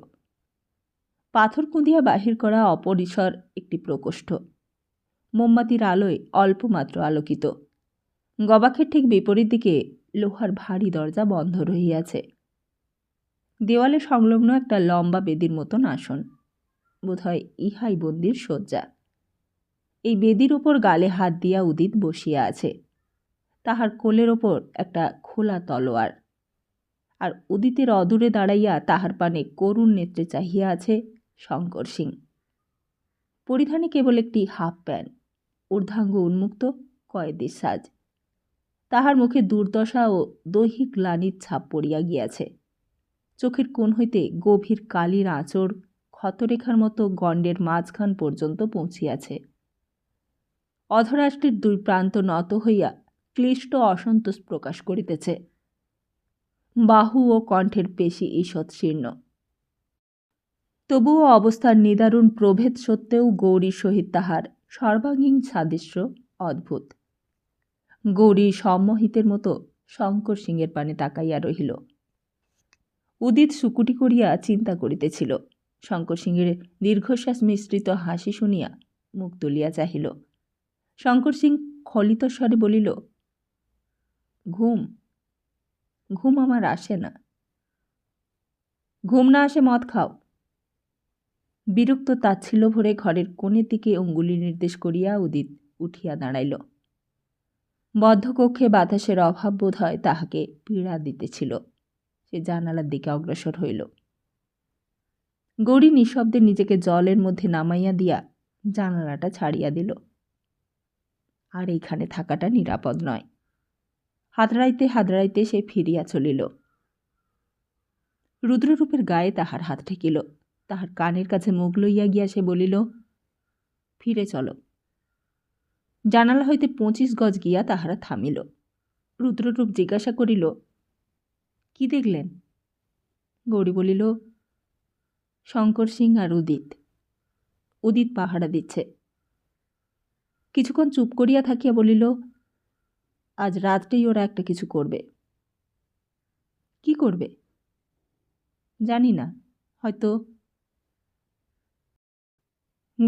পাথর কুঁদিয়া বাহির করা অপরিসর একটি প্রকোষ্ঠ, মোমবাতির আলোয় অল্পমাত্র আলোকিত। গবাক্ষের ঠিক বিপরীত দিকে লোহার ভারী দরজা বন্ধ রহিয়াছে। দেওয়ালে সংলগ্ন একটা লম্বা বেদির মতন আসন, বোধহয় ইহাই বন্দির শয্যা। এই বেদির ওপর গালে হাত দিয়া উদিত বসিয়া আছে, তাহার কোলের ওপর একটা খোলা তলোয়ার, আর উদিতের অদূরে দাঁড়াইয়া তাহার পানে করুণ নেত্রে চাহিয়া আছে শঙ্কর সিং। পরিধানে কেবল একটি হাফ প্যান্ট, ঊর্ধ্বাঙ্গ উন্মুক্ত, কয়েদির সাজ। তাহার মুখে দুর্দশা ও দৈহিক গ্লানির ছাপ পড়িয়া গিয়াছে। চোখের কোণ হইতে গভীর কালির আঁচড় ক্ষতরেখার মতো গণ্ডের মাঝখান পর্যন্ত পৌঁছিয়াছে। অধরাষ্ট্রের দুই প্রান্ত নত হইয়া ক্লিষ্ট অসন্তোষ প্রকাশ করিতেছে। বাহু ও কণ্ঠের পেশি ঈষৎ শীর্ণ। তবুও অবস্থার নিদারুণ প্রভেদ সত্ত্বেও গৌরীর সহিত তাহার সর্বাঙ্গীন সাদৃশ্য অদ্ভুত। গৌরী সম্মোহিতের মতো শঙ্কর সিংয়ের পানে তাকাইয়া রহিল। উদিত সুকুটি করিয়া চিন্তা করিতেছিল। শঙ্কর সিংয়ের দীর্ঘশ্বাস মিশ্রিত হাসি শুনিয়া মুখ তুলিয়া চাহিল। শঙ্কর সিং খলিত স্বরে বলিল, ঘুম ঘুম আমার আসে না। ঘুম না আসে মদ খাও। বিরক্ত তাচ্ছিল্য ভরে ঘরের কোণের দিকে অঙ্গুলি নির্দেশ করিয়া উদিত উঠিয়া দাঁড়াইল। বদ্ধকক্ষে বাতাসের অভাব বোধ হয় তাহাকে পীড়া দিতেছিল। সে জানালার দিকে অগ্রসর হইল। গৌরী নিঃশব্দে নিজেকে জলের মধ্যে নামাইয়া দিয়া জানালাটা ছাড়িয়া দিল। আর এইখানে থাকাটা নিরাপদ নয়। হাতড়াইতে হাতড়াইতে সে ফিরিয়া চলিল। রুদ্ররূপের গায়ে তাহার হাত ঠেকিল। তাহার কানের কাছে মুখ লইয়া গিয়া সে বলিল, ফিরে চলো। জানালা হইতে 25 গজ গিয়া তাহারা থামিল। রুদ্ররূপ জিজ্ঞাসা করিল, কি দেখলেন? গৌরী বলিল, শঙ্কর সিং আর উদিত। উদিত পাহারা দিচ্ছে। কিছুক্ষণ চুপ করিয়া থাকিয়া বলিল, আজ রাত্রেই ওরা একটা কিছু করবে। কি করবে? জানি না, হয়তো।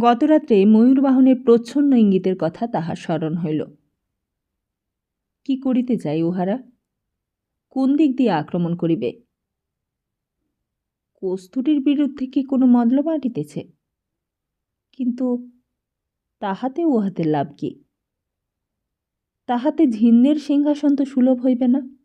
গতরাত্রে ময়ূরবাহনের প্রচ্ছন্ন ইঙ্গিতের কথা তাহার স্মরণ হইল। কি করিতে চাই উহারা? কোন দিক দিয়ে আক্রমণ করিবে? কস্তুরীর বিরুদ্ধে কি কোনো মতলব আঁটিতেছে? কিন্তু তাহাতে উহাদের লাভ কি? তাহাতে ঝিন্দের সিংহাসন তো সুলভ হইবে না।